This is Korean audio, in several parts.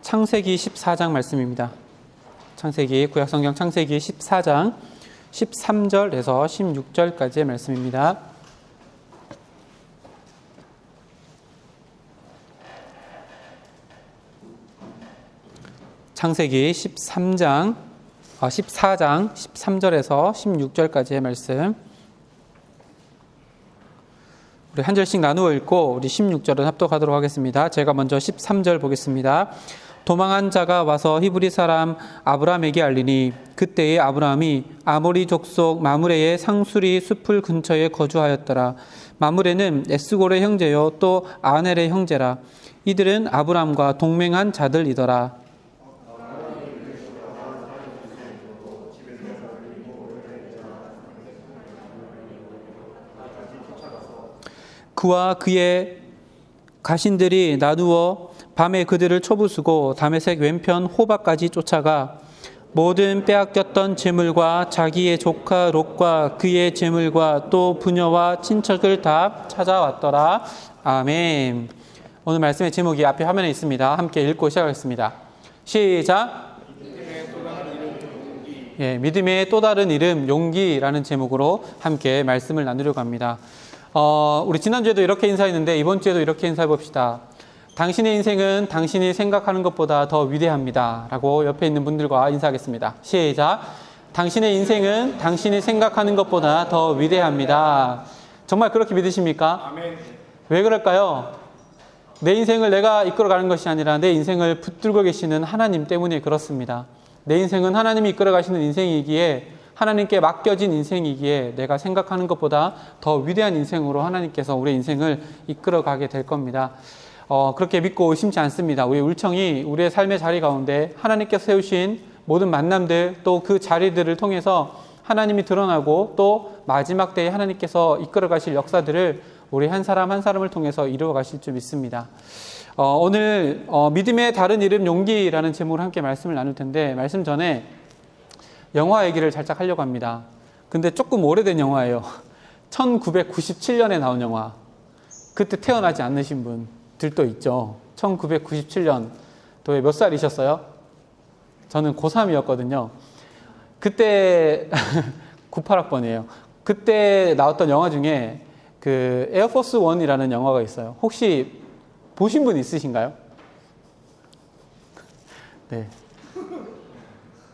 창세기 14장 말씀입니다. 구약성경 창세기 14장 13절에서 16절까지의 말씀입니다. 창세기 14장 13절에서 16절까지의 말씀. 우리 한 절씩 나누어 읽고 우리 16절은 합독하도록 하겠습니다. 제가 먼저 13절 보겠습니다. 도망한 자가 와서 히브리 사람 아브라함에게 알리니 그때에 아브라함이 아모리 족속 마므레의 상수리 숲을 근처에 거주하였더라. 마므레는 에스골의 형제요 또 아넬의 형제라. 이들은 아브라함과 동맹한 자들이더라. 그와 그의 가신들이 나누어 밤에 그들을 쳐부수고 다메섹 왼편 호바까지 쫓아가 모든 빼앗겼던 재물과 자기의 조카 롯과 그의 재물과 또 부녀와 친척을 다 찾아왔더라. 아멘. 오늘 말씀의 제목이 앞에 화면에 있습니다. 함께 읽고 시작하겠습니다. 시작. 믿음의 또 다른 이름 용기라는 제목으로 함께 말씀을 나누려고 합니다. 우리 지난주에도 이렇게 인사했는데 이번 주에도 이렇게 인사해 봅시다. 당신의 인생은 당신이 생각하는 것보다 더 위대합니다. 라고 옆에 있는 분들과 인사하겠습니다. 시작. 당신의 인생은 당신이 생각하는 것보다 더 위대합니다. 정말 그렇게 믿으십니까? 아멘. 왜 그럴까요? 내 인생을 내가 이끌어가는 것이 아니라 내 인생을 붙들고 계시는 하나님 때문에 그렇습니다. 내 인생은 하나님이 이끌어가시는 인생이기에 하나님께 맡겨진 인생이기에 내가 생각하는 것보다 더 위대한 인생으로 하나님께서 우리의 인생을 이끌어가게 될 겁니다. 그렇게 믿고 의심치 않습니다. 우리 울청이 우리의 삶의 자리 가운데 하나님께서 세우신 모든 만남들 또 그 자리들을 통해서 하나님이 드러나고 또 마지막 때에 하나님께서 이끌어 가실 역사들을 우리 한 사람 한 사람을 통해서 이루어 가실 줄 믿습니다. 오늘 믿음의 다른 이름 용기라는 제목으로 함께 말씀을 나눌 텐데 말씀 전에 영화 얘기를 살짝 하려고 합니다. 근데 조금 오래된 영화예요. 1997년에 나온 영화. 그때 태어나지 않으신 분들도 있죠. 1997년. 도에 몇 살이셨어요? 저는 고3이었거든요. 그때 98학번이에요. 그때 나왔던 영화 중에 그 에어포스 1이라는 영화가 있어요. 혹시 보신 분 있으신가요? 네.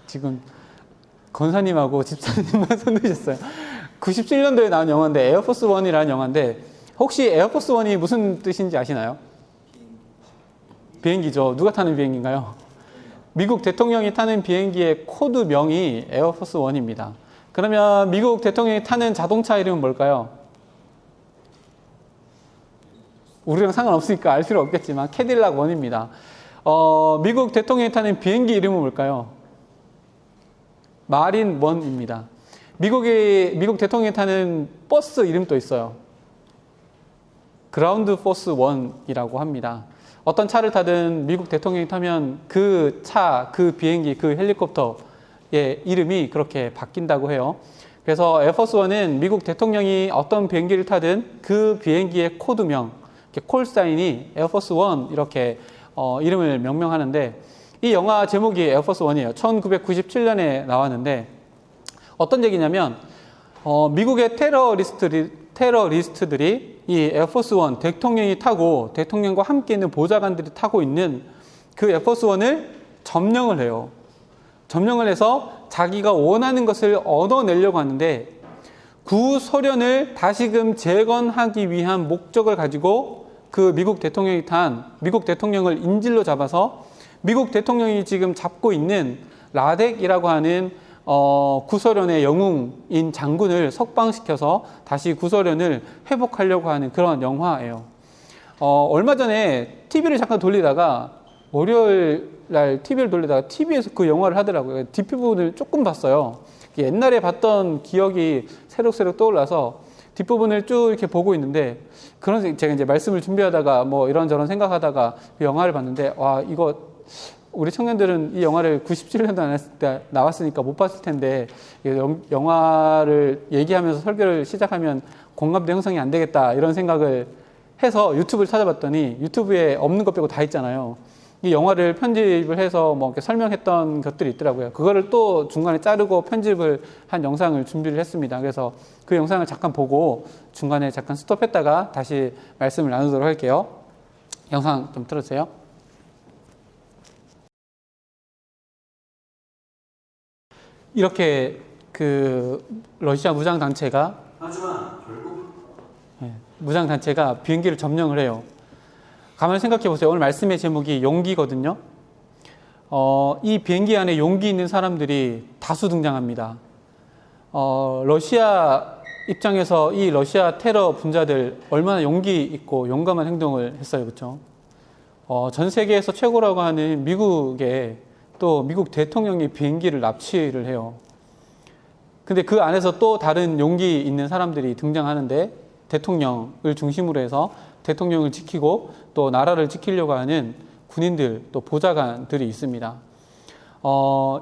지금 권사님하고 집사님만 손 드셨어요. 97년도에 나온 영화인데 에어포스 1이라는 영화인데 혹시 에어포스 1이 무슨 뜻인지 아시나요? 비행기죠. 누가 타는 비행기인가요? 미국 대통령이 타는 비행기의 코드명이 에어포스 1입니다. 그러면 미국 대통령이 타는 자동차 이름은 뭘까요? 우리랑 상관없으니까 알 필요 없겠지만 캐딜락 1입니다. 미국 대통령이 타는 비행기 이름은 뭘까요? 마린 1입니다. 미국 대통령이 타는 버스 이름도 있어요. 그라운드 포스 1이라고 합니다. 어떤 차를 타든 미국 대통령이 타면 그 차, 그 비행기, 그 헬리콥터의 이름이 그렇게 바뀐다고 해요. 그래서 에어포스 1은 미국 대통령이 어떤 비행기를 타든 그 비행기의 코드명, 콜사인이 에어포스 1 이렇게 이름을 명명하는데 이 영화 제목이 에어포스 1이에요. 1997년에 나왔는데 어떤 얘기냐면 미국의 테러리스트들이 이 에어포스 1 대통령이 타고 대통령과 함께 있는 보좌관들이 타고 있는 그 에어포스 1을 점령을 해요. 점령을 해서 자기가 원하는 것을 얻어내려고 하는데 구소련을 다시금 재건하기 위한 목적을 가지고 그 미국 대통령을 인질로 잡아서 미국 대통령이 지금 잡고 있는 라덱이라고 하는 구소련의 영웅인 장군을 석방시켜서 다시 구소련을 회복하려고 하는 그런 영화예요. 얼마 전에 TV를 잠깐 돌리다가 월요일 날 TV를 돌리다가 TV에서 그 영화를 하더라고요. 뒷부분을 조금 봤어요. 옛날에 봤던 기억이 새록새록 떠올라서 뒷부분을 쭉 이렇게 보고 있는데 제가 이제 말씀을 준비하다가 뭐 이런저런 생각하다가 그 영화를 봤는데 와 이거 우리 청년들은 이 영화를 97년도 나왔으니까 못 봤을 텐데 영화를 얘기하면서 설교를 시작하면 공감도 형성이 안 되겠다 이런 생각을 해서 유튜브를 찾아봤더니 유튜브에 없는 것 빼고 다 있잖아요. 이 영화를 편집을 해서 뭐 이렇게 설명했던 것들이 있더라고요. 그거를 또 중간에 자르고 편집을 한 영상을 준비를 했습니다. 그래서 그 영상을 잠깐 보고 중간에 잠깐 스톱했다가 다시 말씀을 나누도록 할게요. 영상 좀 틀어주세요. 이렇게 그 러시아 무장단체가 무장단체가 비행기를 점령을 해요. 가만히 생각해 보세요. 오늘 말씀의 제목이 용기거든요. 이 비행기 안에 용기 있는 사람들이 다수 등장합니다. 러시아 입장에서 이 러시아 테러 분자들 얼마나 용기 있고 용감한 행동을 했어요. 그렇죠? 전 세계에서 최고라고 하는 미국에 또 미국 대통령이 비행기를 납치를 해요. 근데 그 안에서 또 다른 용기 있는 사람들이 등장하는데 대통령을 중심으로 해서 대통령을 지키고 또 나라를 지키려고 하는 군인들 또 보좌관들이 있습니다.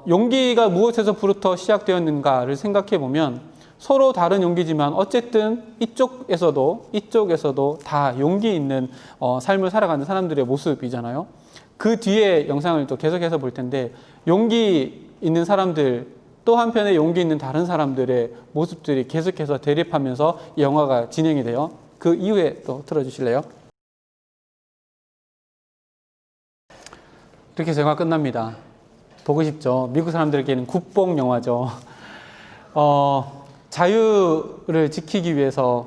용기가 무엇에서부터 시작되었는가를 생각해 보면 서로 다른 용기지만 어쨌든 이쪽에서도 다 용기 있는 삶을 살아가는 사람들의 모습이잖아요. 그 뒤에 영상을 또 계속해서 볼 텐데 용기 있는 사람들 또 한편에 용기 있는 다른 사람들의 모습들이 계속해서 대립하면서 이 영화가 진행이 돼요. 그 이후에 또 틀어주실래요? 이렇게 해서 영화 끝납니다. 보고 싶죠? 미국 사람들에게는 국뽕 영화죠. 자유를 지키기 위해서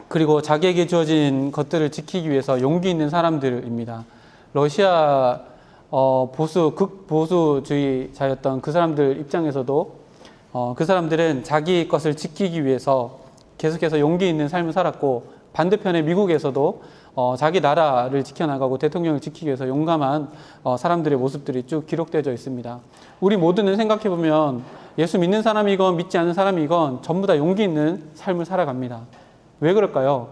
그리고 자기에게 주어진 것들을 지키기 위해서 용기 있는 사람들입니다. 러시아 극보수주의자였던 그 사람들 입장에서도 그 사람들은 자기 것을 지키기 위해서 계속해서 용기 있는 삶을 살았고 반대편에 미국에서도 자기 나라를 지켜나가고 대통령을 지키기 위해서 용감한 사람들의 모습들이 쭉 기록되어 있습니다. 우리 모두는 생각해보면 예수 믿는 사람이건 믿지 않는 사람이건 전부 다 용기 있는 삶을 살아갑니다. 왜 그럴까요?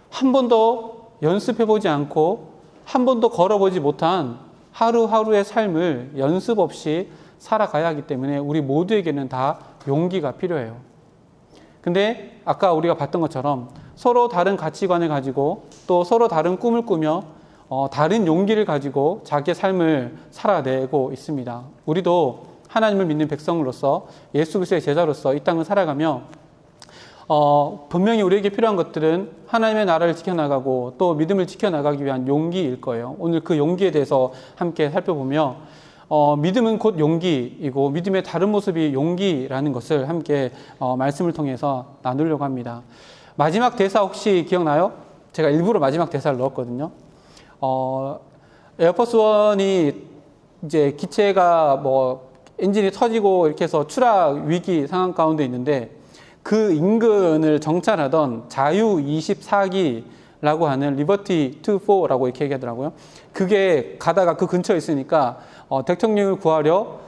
한 번도 연습해보지 않고 한 번도 걸어보지 못한 하루하루의 삶을 연습 없이 살아가야 하기 때문에 우리 모두에게는 다 용기가 필요해요. 근데 아까 우리가 봤던 것처럼 서로 다른 가치관을 가지고 또 서로 다른 꿈을 꾸며 다른 용기를 가지고 자기의 삶을 살아내고 있습니다. 우리도 하나님을 믿는 백성으로서 예수 그리스도의 제자로서 이 땅을 살아가며 분명히 우리에게 필요한 것들은 하나님의 나라를 지켜나가고 또 믿음을 지켜나가기 위한 용기일 거예요. 오늘 그 용기에 대해서 함께 살펴보며 믿음은 곧 용기이고 믿음의 다른 모습이 용기라는 것을 함께 말씀을 통해서 나누려고 합니다. 마지막 대사 혹시 기억나요? 제가 일부러 마지막 대사를 넣었거든요. 에어포스1이 이제 기체가 엔진이 터지고 이렇게 해서 추락 위기 상황 가운데 있는데 그 인근을 정찰하던 자유 24기라고 하는 리버티 24라고 이렇게 얘기하더라고요. 그게 가다가 그 근처에 있으니까 대통령을 구하려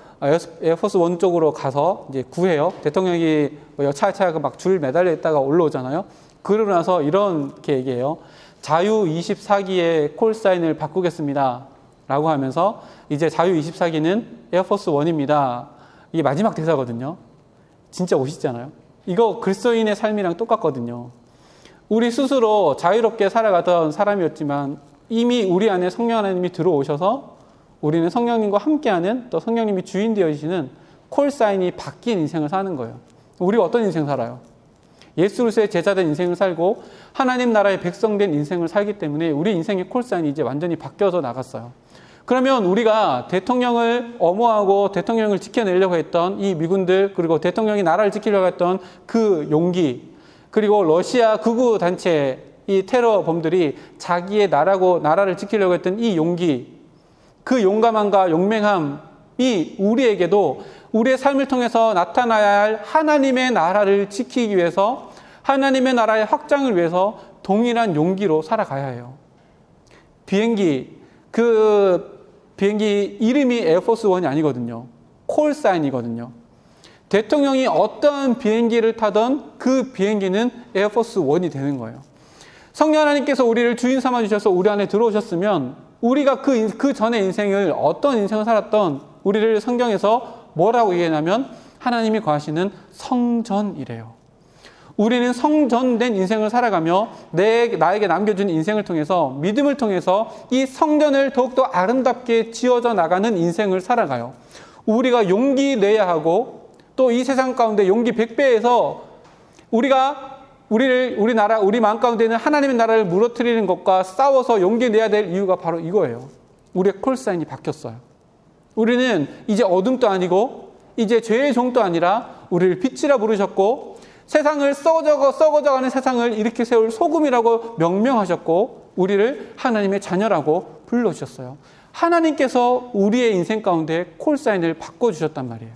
에어포스 1 쪽으로 가서 이제 구해요. 대통령이 여차여차 막 줄 매달려 있다가 올라오잖아요. 그러고 나서 이렇게 얘기해요. 자유 24기의 콜사인을 바꾸겠습니다. 라고 하면서 이제 자유 24기는 에어포스 1입니다. 이게 마지막 대사거든요. 진짜 멋있잖아요. 이거 그리스도인의 삶이랑 똑같거든요. 우리 스스로 자유롭게 살아가던 사람이었지만 이미 우리 안에 성령 하나님이 들어오셔서 우리는 성령님과 함께하는 또 성령님이 주인 되어주시는 콜사인이 바뀐 인생을 사는 거예요. 우리가 어떤 인생 살아요? 예수 그리스도의 제자된 인생을 살고 하나님 나라의 백성된 인생을 살기 때문에 우리 인생의 콜사인이 이제 완전히 바뀌어서 나갔어요. 그러면 우리가 대통령을 엄호하고 대통령을 지켜내려고 했던 이 미군들 그리고 대통령이 나라를 지키려고 했던 그 용기 그리고 러시아 극우 단체 이 테러범들이 자기의 나라를 지키려고 했던 이 용기 그 용감함과 용맹함이 우리에게도 우리의 삶을 통해서 나타나야 할 하나님의 나라를 지키기 위해서 하나님의 나라의 확장을 위해서 동일한 용기로 살아가야 해요. 비행기 이름이 에어포스 1이 아니거든요. 콜사인이거든요. 대통령이 어떤 비행기를 타던 그 비행기는 에어포스 1이 되는 거예요. 성령 하나님께서 우리를 주인 삼아 주셔서 우리 안에 들어오셨으면 우리가 그 전의 인생을 어떤 인생을 살았던 우리를 성경에서 뭐라고 얘기하냐면 하나님이 거하시는 성전이래요. 우리는 성전된 인생을 살아가며 나에게 남겨준 인생을 통해서, 믿음을 통해서 이 성전을 더욱더 아름답게 지어져 나가는 인생을 살아가요. 우리가 용기 내야 하고, 또 이 세상 가운데 용기 100배에서 우리 마음 가운데 있는 하나님의 나라를 무너뜨리는 것과 싸워서 용기 내야 될 이유가 바로 이거예요. 우리의 콜사인이 바뀌었어요. 우리는 이제 어둠도 아니고 이제 죄의 종도 아니라 우리를 빛이라 부르셨고, 세상을 썩어져가는 세상을 일으켜 세울 소금이라고 명명하셨고, 우리를 하나님의 자녀라고 불러주셨어요. 하나님께서 우리의 인생 가운데 콜사인을 바꿔주셨단 말이에요.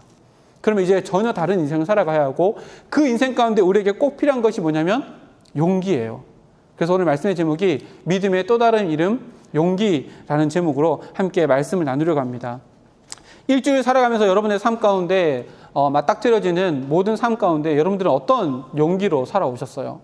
그러면 이제 전혀 다른 인생을 살아가야 하고, 그 인생 가운데 우리에게 꼭 필요한 것이 뭐냐면 용기예요. 그래서 오늘 말씀의 제목이 믿음의 또 다른 이름 용기라는 제목으로 함께 말씀을 나누려고 합니다. 일주일 살아가면서 여러분의 삶 가운데 맞닥뜨려지는 모든 삶 가운데 여러분들은 어떤 용기로 살아오셨어요?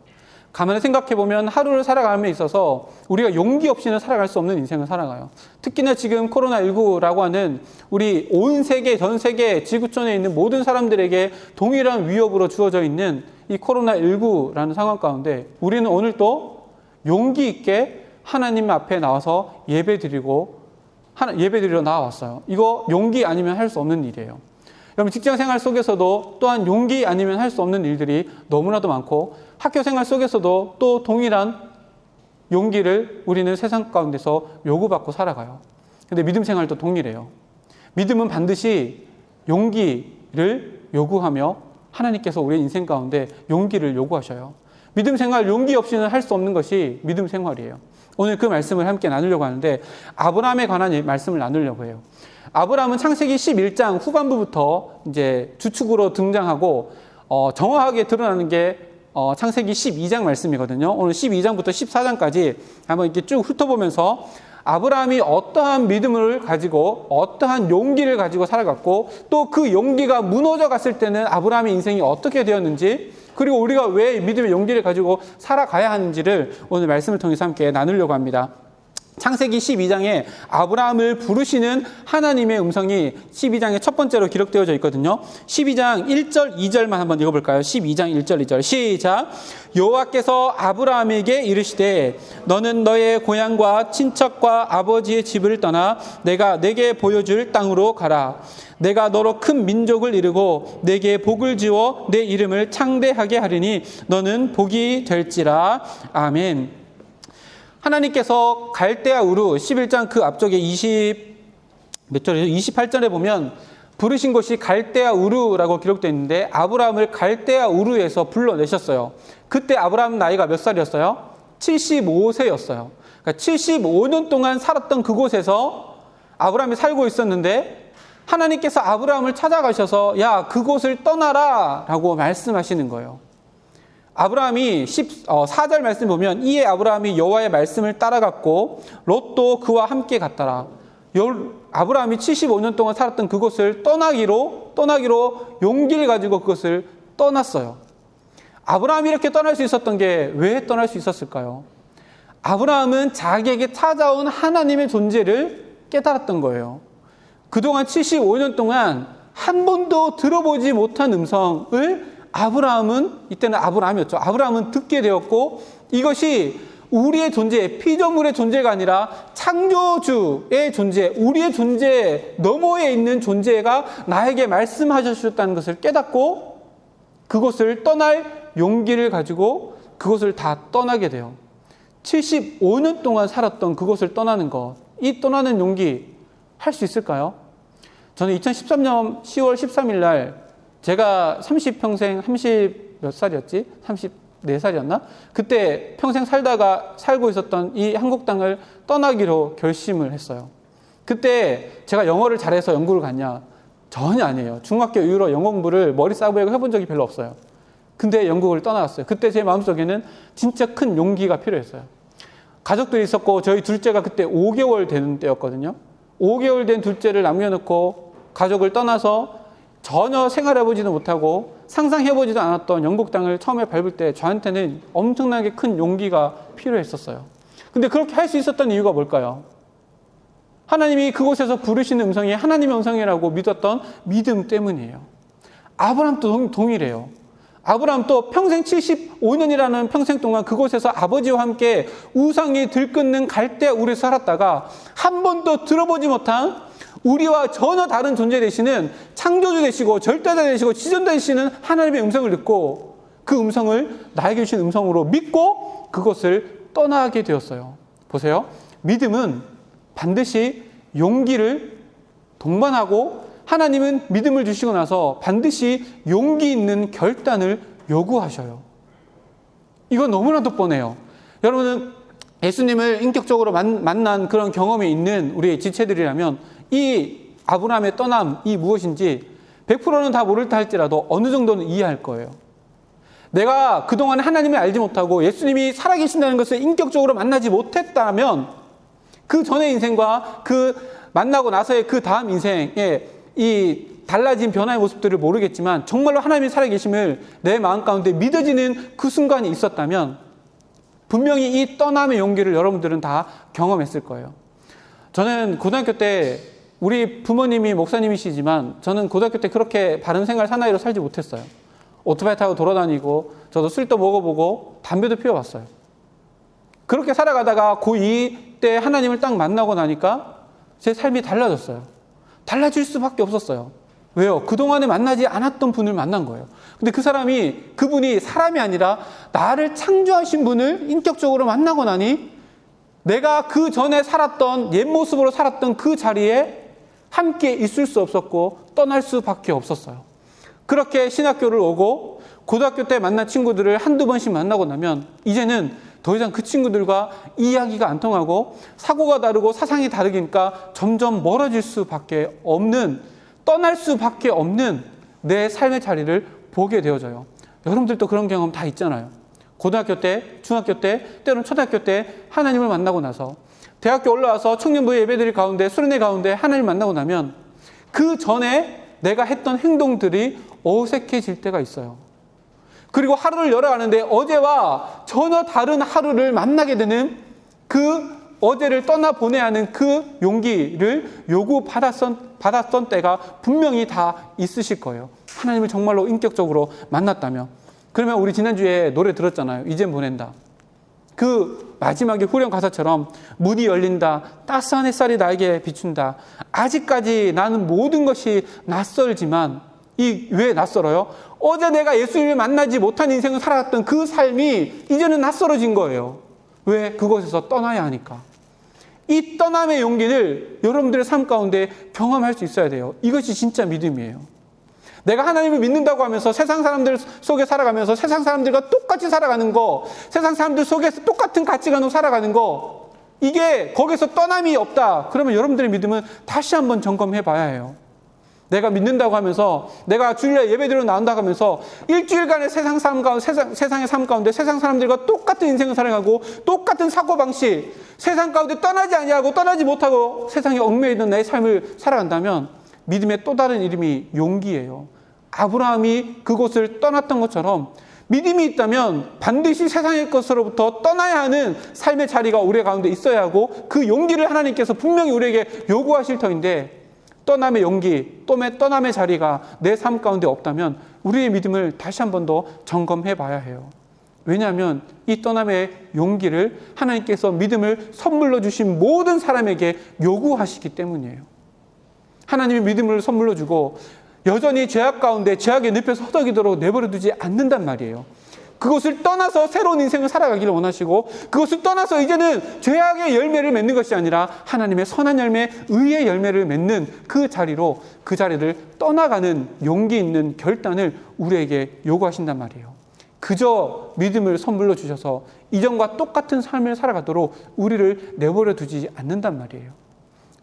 가만히 생각해보면 하루를 살아감에 있어서 우리가 용기 없이는 살아갈 수 없는 인생을 살아가요. 특히나 지금 코로나19라고 하는 우리 온 세계, 전 세계 지구촌에 있는 모든 사람들에게 동일한 위협으로 주어져 있는 이 코로나19라는 상황 가운데 우리는 오늘 또 용기 있게 하나님 앞에 나와서 예배드리러 나와왔어요. 이거 용기 아니면 할 수 없는 일이에요. 여러분, 직장 생활 속에서도 또한 용기 아니면 할 수 없는 일들이 너무나도 많고, 학교 생활 속에서도 또 동일한 용기를 우리는 세상 가운데서 요구받고 살아가요. 근데 믿음 생활도 동일해요. 믿음은 반드시 용기를 요구하며 하나님께서 우리의 인생 가운데 용기를 요구하셔요. 믿음 생활 용기 없이는 할 수 없는 것이 믿음 생활이에요. 오늘 그 말씀을 함께 나누려고 하는데, 아브라함에 관한 말씀을 나누려고 해요. 아브라함은 창세기 11장 후반부부터 이제 주축으로 등장하고 정확하게 드러나는 게 창세기 12장 말씀이거든요. 오늘 12장부터 14장까지 한번 이렇게 쭉 훑어보면서 아브라함이 어떠한 믿음을 가지고 어떠한 용기를 가지고 살아갔고, 또 그 용기가 무너져 갔을 때는 아브라함의 인생이 어떻게 되었는지, 그리고 우리가 왜 믿음의 용기를 가지고 살아가야 하는지를 오늘 말씀을 통해서 함께 나누려고 합니다. 창세기 12장에 아브라함을 부르시는 하나님의 음성이 12장의 첫 번째로 기록되어져 있거든요. 12장 1절 2절만 한번 읽어볼까요? 12장 1절 2절 시작. 여호와께서 아브라함에게 이르시되 너는 너의 고향과 친척과 아버지의 집을 떠나 내가 내게 보여줄 땅으로 가라. 내가 너로 큰 민족을 이루고 내게 복을 지어 내 이름을 창대하게 하리니 너는 복이 될지라. 아멘. 하나님께서 갈대아 우르 11장 그 앞쪽에 28절에 보면 부르신 곳이 갈대아 우르라고 기록되어 있는데, 아브라함을 갈대아 우르에서 불러내셨어요. 그때 아브라함 나이가 몇 살이었어요? 75세였어요. 그러니까 75년 동안 살았던 그곳에서 아브라함이 살고 있었는데, 하나님께서 아브라함을 찾아가셔서 야, 그곳을 떠나라 라고 말씀하시는 거예요. 아브라함이 4절 말씀 보면 이에 아브라함이 여호와의 말씀을 따라갔고 롯도 그와 함께 갔더라. 아브라함이 75년 동안 살았던 그곳을 떠나기로 용기를 가지고 그것을 떠났어요. 아브라함이 이렇게 떠날 수 있었던 게 왜 떠날 수 있었을까요? 아브라함은 자기에게 찾아온 하나님의 존재를 깨달았던 거예요. 그동안 75년 동안 한 번도 들어보지 못한 음성을 이때는 아브라함이었죠. 아브라함은 듣게 되었고, 이것이 우리의 존재, 피조물의 존재가 아니라 창조주의 존재, 우리의 존재 너머에 있는 존재가 나에게 말씀하셨다는 것을 깨닫고 그곳을 떠날 용기를 가지고 그곳을 다 떠나게 돼요. 75년 동안 살았던 그곳을 떠나는 것, 이 떠나는 용기 할 수 있을까요? 저는 2013년 10월 13일 날 제가 30몇 살이었지? 34살이었나? 그때 평생 살고 있었던 이 한국 땅을 떠나기로 결심을 했어요. 그때 제가 영어를 잘해서 영국을 갔냐? 전혀 아니에요. 중학교 이후로 영어 공부를 머리 싸부리고 해본 적이 별로 없어요. 근데 영국을 떠나갔어요. 그때 제 마음속에는 진짜 큰 용기가 필요했어요. 가족들이 있었고 저희 둘째가 그때 5개월 되는 때였거든요. 5개월 된 둘째를 남겨놓고 가족을 떠나서 전혀 생활해보지도 못하고 상상해보지도 않았던 영국 땅을 처음에 밟을 때 저한테는 엄청나게 큰 용기가 필요했었어요. 근데 그렇게 할 수 있었던 이유가 뭘까요? 하나님이 그곳에서 부르시는 음성이 하나님의 음성이라고 믿었던 믿음 때문이에요. 아브라함도 동일해요. 아브라함 또 평생 75년이라는 평생 동안 그곳에서 아버지와 함께 우상이 들끓는 갈대 우리에 살았다가 한 번도 들어보지 못한 우리와 전혀 다른 존재 되시는 창조주 되시고 절대자 되시고 지존자 되시는 하나님의 음성을 듣고 그 음성을 나에게 주신 음성으로 믿고 그것을 떠나게 되었어요. 보세요. 믿음은 반드시 용기를 동반하고 하나님은 믿음을 주시고 나서 반드시 용기 있는 결단을 요구하셔요. 이건 너무나도 뻔해요. 여러분은 예수님을 인격적으로 만난 그런 경험이 있는 우리의 지체들이라면 이 아브라함의 떠남, 이 무엇인지 100%는 다 모를다 할지라도 어느 정도는 이해할 거예요. 내가 그동안 하나님을 알지 못하고 예수님이 살아계신다는 것을 인격적으로 만나지 못했다면 그 전의 인생과 그 만나고 나서의 그 다음 인생에 이 달라진 변화의 모습들을 모르겠지만 정말로 하나님이 살아계심을 내 마음 가운데 믿어지는 그 순간이 있었다면 분명히 이 떠남의 용기를 여러분들은 다 경험했을 거예요. 저는 고등학교 때 우리 부모님이 목사님이시지만 저는 고등학교 때 그렇게 바른 생활 사나이로 살지 못했어요. 오토바이 타고 돌아다니고 저도 술도 먹어보고 담배도 피워봤어요. 그렇게 살아가다가 고2 때 하나님을 딱 만나고 나니까 제 삶이 달라졌어요. 달라질 수밖에 없었어요. 왜요? 그동안에 만나지 않았던 분을 만난 거예요. 근데 그분이 사람이 아니라 나를 창조하신 분을 인격적으로 만나고 나니 내가 그 전에 살았던 옛 모습으로 살았던 그 자리에 함께 있을 수 없었고 떠날 수밖에 없었어요. 그렇게 신학교를 오고 고등학교 때 만난 친구들을 한두 번씩 만나고 나면 이제는 더 이상 그 친구들과 이야기가 안 통하고 사고가 다르고 사상이 다르니까 점점 멀어질 수밖에 없는, 떠날 수밖에 없는 내 삶의 자리를 보게 되어져요. 여러분들도 그런 경험 다 있잖아요. 고등학교 때, 중학교 때, 때로는 초등학교 때 하나님을 만나고 나서 대학교 올라와서 청년부의 예배드릴 가운데, 수련회 가운데 하나님을 만나고 나면 그 전에 내가 했던 행동들이 어색해질 때가 있어요. 그리고 하루를 열어가는데 어제와 전혀 다른 하루를 만나게 되는 그 어제를 떠나보내야 하는 그 용기를 요구받았던 때가 분명히 다 있으실 거예요. 하나님을 정말로 인격적으로 만났다면. 그러면 우리 지난주에 노래 들었잖아요. 이젠 보낸다. 그 마지막에 후렴 가사처럼 문이 열린다. 따스한 햇살이 나에게 비춘다. 아직까지 나는 모든 것이 낯설지만 왜 낯설어요? 어제 내가 예수님을 만나지 못한 인생을 살아갔던 그 삶이 이제는 낯설어진 거예요. 왜? 그곳에서 떠나야 하니까. 이 떠남의 용기를 여러분들의 삶 가운데 경험할 수 있어야 돼요. 이것이 진짜 믿음이에요. 내가 하나님을 믿는다고 하면서 세상 사람들 속에 살아가면서 세상 사람들과 똑같이 살아가는 거, 세상 사람들 속에서 똑같은 가치관으로 살아가는 거, 이게 거기서 떠남이 없다. 그러면 여러분들의 믿음은 다시 한번 점검해 봐야 해요. 내가 믿는다고 하면서, 내가 주일날 예배드리러 나온다고 하면서 일주일간의 세상의 삶 가운데 세상 사람들과 똑같은 인생을 살아가고 똑같은 사고방식, 세상 가운데 떠나지 아니하고 떠나지 못하고 세상에 얽매여 있는 나의 삶을 살아간다면 믿음의 또 다른 이름이 용기예요. 아브라함이 그곳을 떠났던 것처럼 믿음이 있다면 반드시 세상의 것으로부터 떠나야 하는 삶의 자리가 우리 가운데 있어야 하고 그 용기를 하나님께서 분명히 우리에게 요구하실 터인데 떠남의 용기, 떠남의 자리가 내 삶 가운데 없다면 우리의 믿음을 다시 한 번 더 점검해 봐야 해요. 왜냐하면 이 떠남의 용기를 하나님께서 믿음을 선물로 주신 모든 사람에게 요구하시기 때문이에요. 하나님이 믿음을 선물로 주고 여전히 죄악 가운데 죄악의 늪에서 허덕이도록 내버려 두지 않는단 말이에요. 그것을 떠나서 새로운 인생을 살아가기를 원하시고 그것을 떠나서 이제는 죄악의 열매를 맺는 것이 아니라 하나님의 선한 열매, 의의 열매를 맺는 그 자리를 떠나가는 용기 있는 결단을 우리에게 요구하신단 말이에요. 그저 믿음을 선물로 주셔서 이전과 똑같은 삶을 살아가도록 우리를 내버려 두지 않는단 말이에요.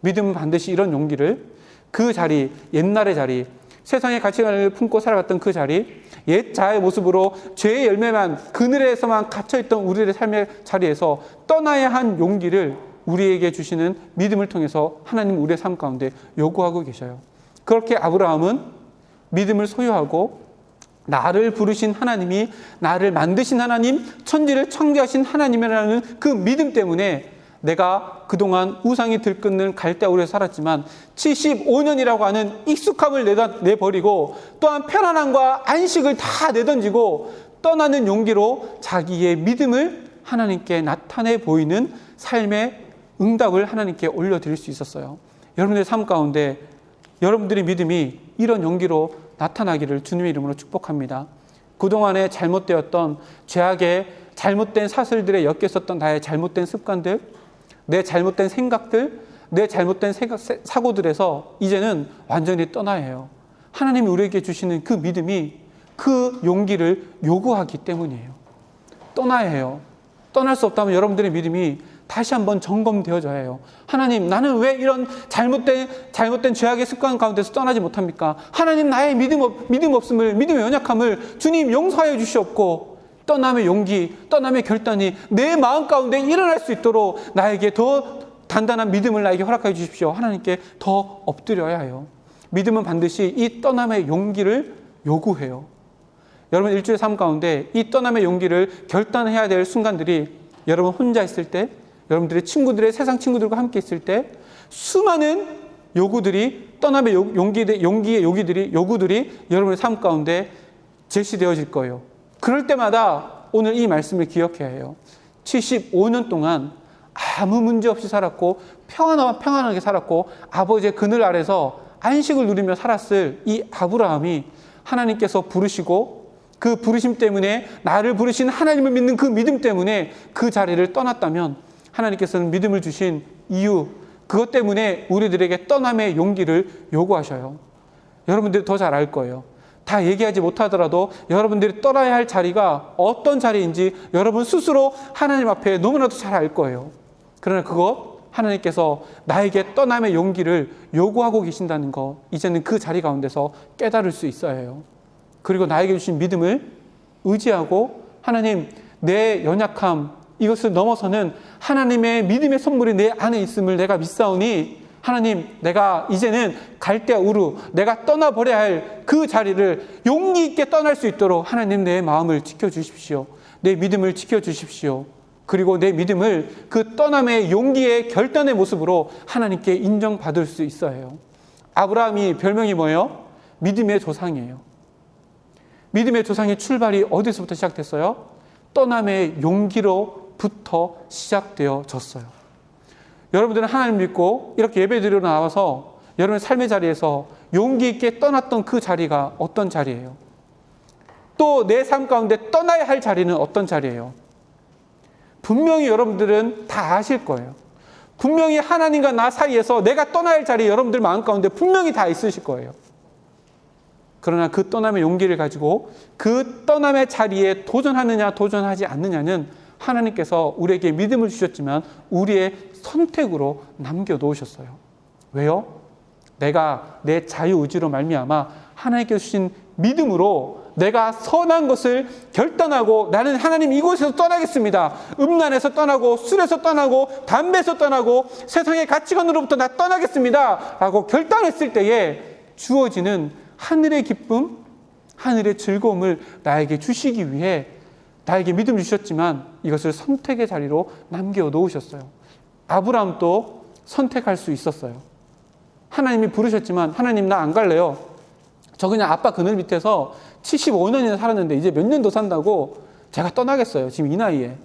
믿음은 반드시 이런 용기를 그 자리, 옛날의 자리, 세상의 가치관을 품고 살아갔던 그 자리, 옛 자아의 모습으로 죄의 열매만 그늘에서만 갇혀있던 우리의 삶의 자리에서 떠나야 한 용기를 우리에게 주시는 믿음을 통해서 하나님 우리의 삶 가운데 요구하고 계셔요. 그렇게 아브라함은 믿음을 소유하고 나를 부르신 하나님이, 나를 만드신 하나님, 천지를 창조하신 하나님이라는 그 믿음 때문에 내가 그동안 우상이 들끓는 갈대아우르에 살았지만 75년이라고 하는 익숙함을 내버리고 또한 편안함과 안식을 다 내던지고 떠나는 용기로 자기의 믿음을 하나님께 나타내 보이는 삶의 응답을 하나님께 올려드릴 수 있었어요. 여러분들의 삶 가운데 여러분들의 믿음이 이런 용기로 나타나기를 주님의 이름으로 축복합니다. 그동안에 잘못되었던 죄악의 잘못된 사슬들에 엮였었던 나의 잘못된 습관들, 내 잘못된 생각들, 내 잘못된 사고들에서 이제는 완전히 떠나야 해요. 하나님이 우리에게 주시는 그 믿음이 그 용기를 요구하기 때문이에요. 떠나야 해요. 떠날 수 없다면 여러분들의 믿음이 다시 한번 점검되어져야 해요. 하나님, 나는 왜 이런 잘못된 죄악의 습관 가운데서 떠나지 못합니까? 하나님, 나의 믿음의 연약함을 주님 용서하여 주시옵고, 떠남의 용기, 떠남의 결단이 내 마음 가운데 일어날 수 있도록 나에게 더 단단한 믿음을 나에게 허락하여 주십시오. 하나님께 더 엎드려야 해요. 믿음은 반드시 이 떠남의 용기를 요구해요. 여러분, 일주일의 삶 가운데 이 떠남의 용기를 결단해야 될 순간들이 여러분 혼자 있을 때, 여러분들의 세상 친구들과 함께 있을 때 수많은 요구들이, 떠남의 용기의 요구들이 여러분의 삶 가운데 제시되어질 거예요. 그럴 때마다 오늘 이 말씀을 기억해야 해요. 75년 동안 아무 문제 없이 살았고 평안하게 살았고 아버지의 그늘 아래서 안식을 누리며 살았을 이 아브라함이 하나님께서 부르시고 그 부르심 때문에, 나를 부르신 하나님을 믿는 그 믿음 때문에 그 자리를 떠났다면 하나님께서는 믿음을 주신 이유, 그것 때문에 우리들에게 떠남의 용기를 요구하셔요. 여러분들이 더 잘 알 거예요. 다 얘기하지 못하더라도 여러분들이 떠나야 할 자리가 어떤 자리인지 여러분 스스로 하나님 앞에 너무나도 잘 알 거예요. 그러나 그것, 하나님께서 나에게 떠남의 용기를 요구하고 계신다는 거, 이제는 그 자리 가운데서 깨달을 수 있어야 해요. 그리고 나에게 주신 믿음을 의지하고, 하나님, 내 연약함, 이것을 넘어서는 하나님의 믿음의 선물이 내 안에 있음을 내가 믿사오니, 하나님, 내가 이제는 갈대아우르, 내가 떠나버려야 할 그 자리를 용기 있게 떠날 수 있도록 하나님, 내 마음을 지켜주십시오. 내 믿음을 지켜주십시오. 그리고 내 믿음을 그 떠남의 용기의 결단의 모습으로 하나님께 인정받을 수 있어야 해요. 아브라함이 별명이 뭐예요? 믿음의 조상이에요. 믿음의 조상의 출발이 어디서부터 시작됐어요? 떠남의 용기로부터 시작되어졌어요. 여러분들은 하나님 믿고 이렇게 예배드리러 나와서 여러분의 삶의 자리에서 용기 있게 떠났던 그 자리가 어떤 자리예요? 또 내 삶 가운데 떠나야 할 자리는 어떤 자리예요? 분명히 여러분들은 다 아실 거예요. 분명히 하나님과 나 사이에서 내가 떠나야 할 자리, 여러분들 마음 가운데 분명히 다 있으실 거예요. 그러나 그 떠남의 용기를 가지고 그 떠남의 자리에 도전하느냐 도전하지 않느냐는 하나님께서 우리에게 믿음을 주셨지만 우리의 선택으로 남겨놓으셨어요. 왜요? 내가 내 자유의지로 말미암아 하나님께 주신 믿음으로 내가 선한 것을 결단하고, 나는 하나님 이곳에서 떠나겠습니다. 음란에서 떠나고, 술에서 떠나고, 담배에서 떠나고, 세상의 가치관으로부터 나 떠나겠습니다 라고 결단했을 때에 주어지는 하늘의 기쁨, 하늘의 즐거움을 나에게 주시기 위해 나에게 믿음을 주셨지만 이것을 선택의 자리로 남겨놓으셨어요. 아브라함도 선택할 수 있었어요. 하나님이 부르셨지만, 하나님, 나 안 갈래요. 저 그냥 아빠 그늘 밑에서 75년이나 살았는데 이제 몇 년 더 산다고 제가 떠나겠어요. 지금 이 나이에.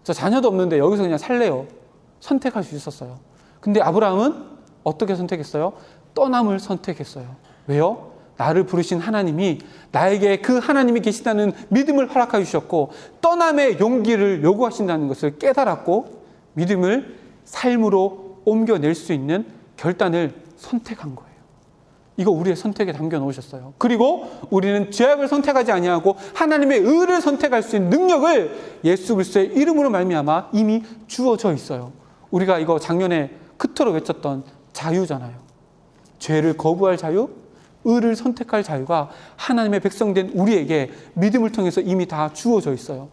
저 자녀도 없는데 여기서 그냥 살래요. 선택할 수 있었어요. 근데 아브라함은 어떻게 선택했어요? 떠남을 선택했어요. 왜요? 나를 부르신 하나님이 나에게 그 하나님이 계시다는 믿음을 허락해 주셨고, 떠남의 용기를 요구하신다는 것을 깨달았고, 믿음을 삶으로 옮겨낼 수 있는 결단을 선택한 거예요. 이거 우리의 선택에 담겨 놓으셨어요. 그리고 우리는 죄악을 선택하지 아니하고 하나님의 의를 선택할 수 있는 능력을 예수 그리스도의 이름으로 말미암아 이미 주어져 있어요. 우리가 이거 작년에 그토록 외쳤던 자유잖아요. 죄를 거부할 자유, 의를 선택할 자유가 하나님의 백성된 우리에게 믿음을 통해서 이미 다 주어져 있어요.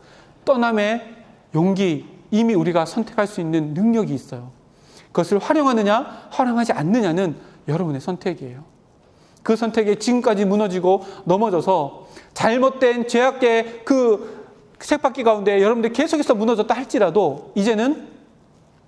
떠남의 용기, 이미 우리가 선택할 수 있는 능력이 있어요. 그것을 활용하느냐 활용하지 않느냐는 여러분의 선택이에요. 그 선택에 지금까지 무너지고 넘어져서 잘못된 죄악의 그 쳇바퀴 가운데 여러분들 계속해서 무너졌다 할지라도 이제는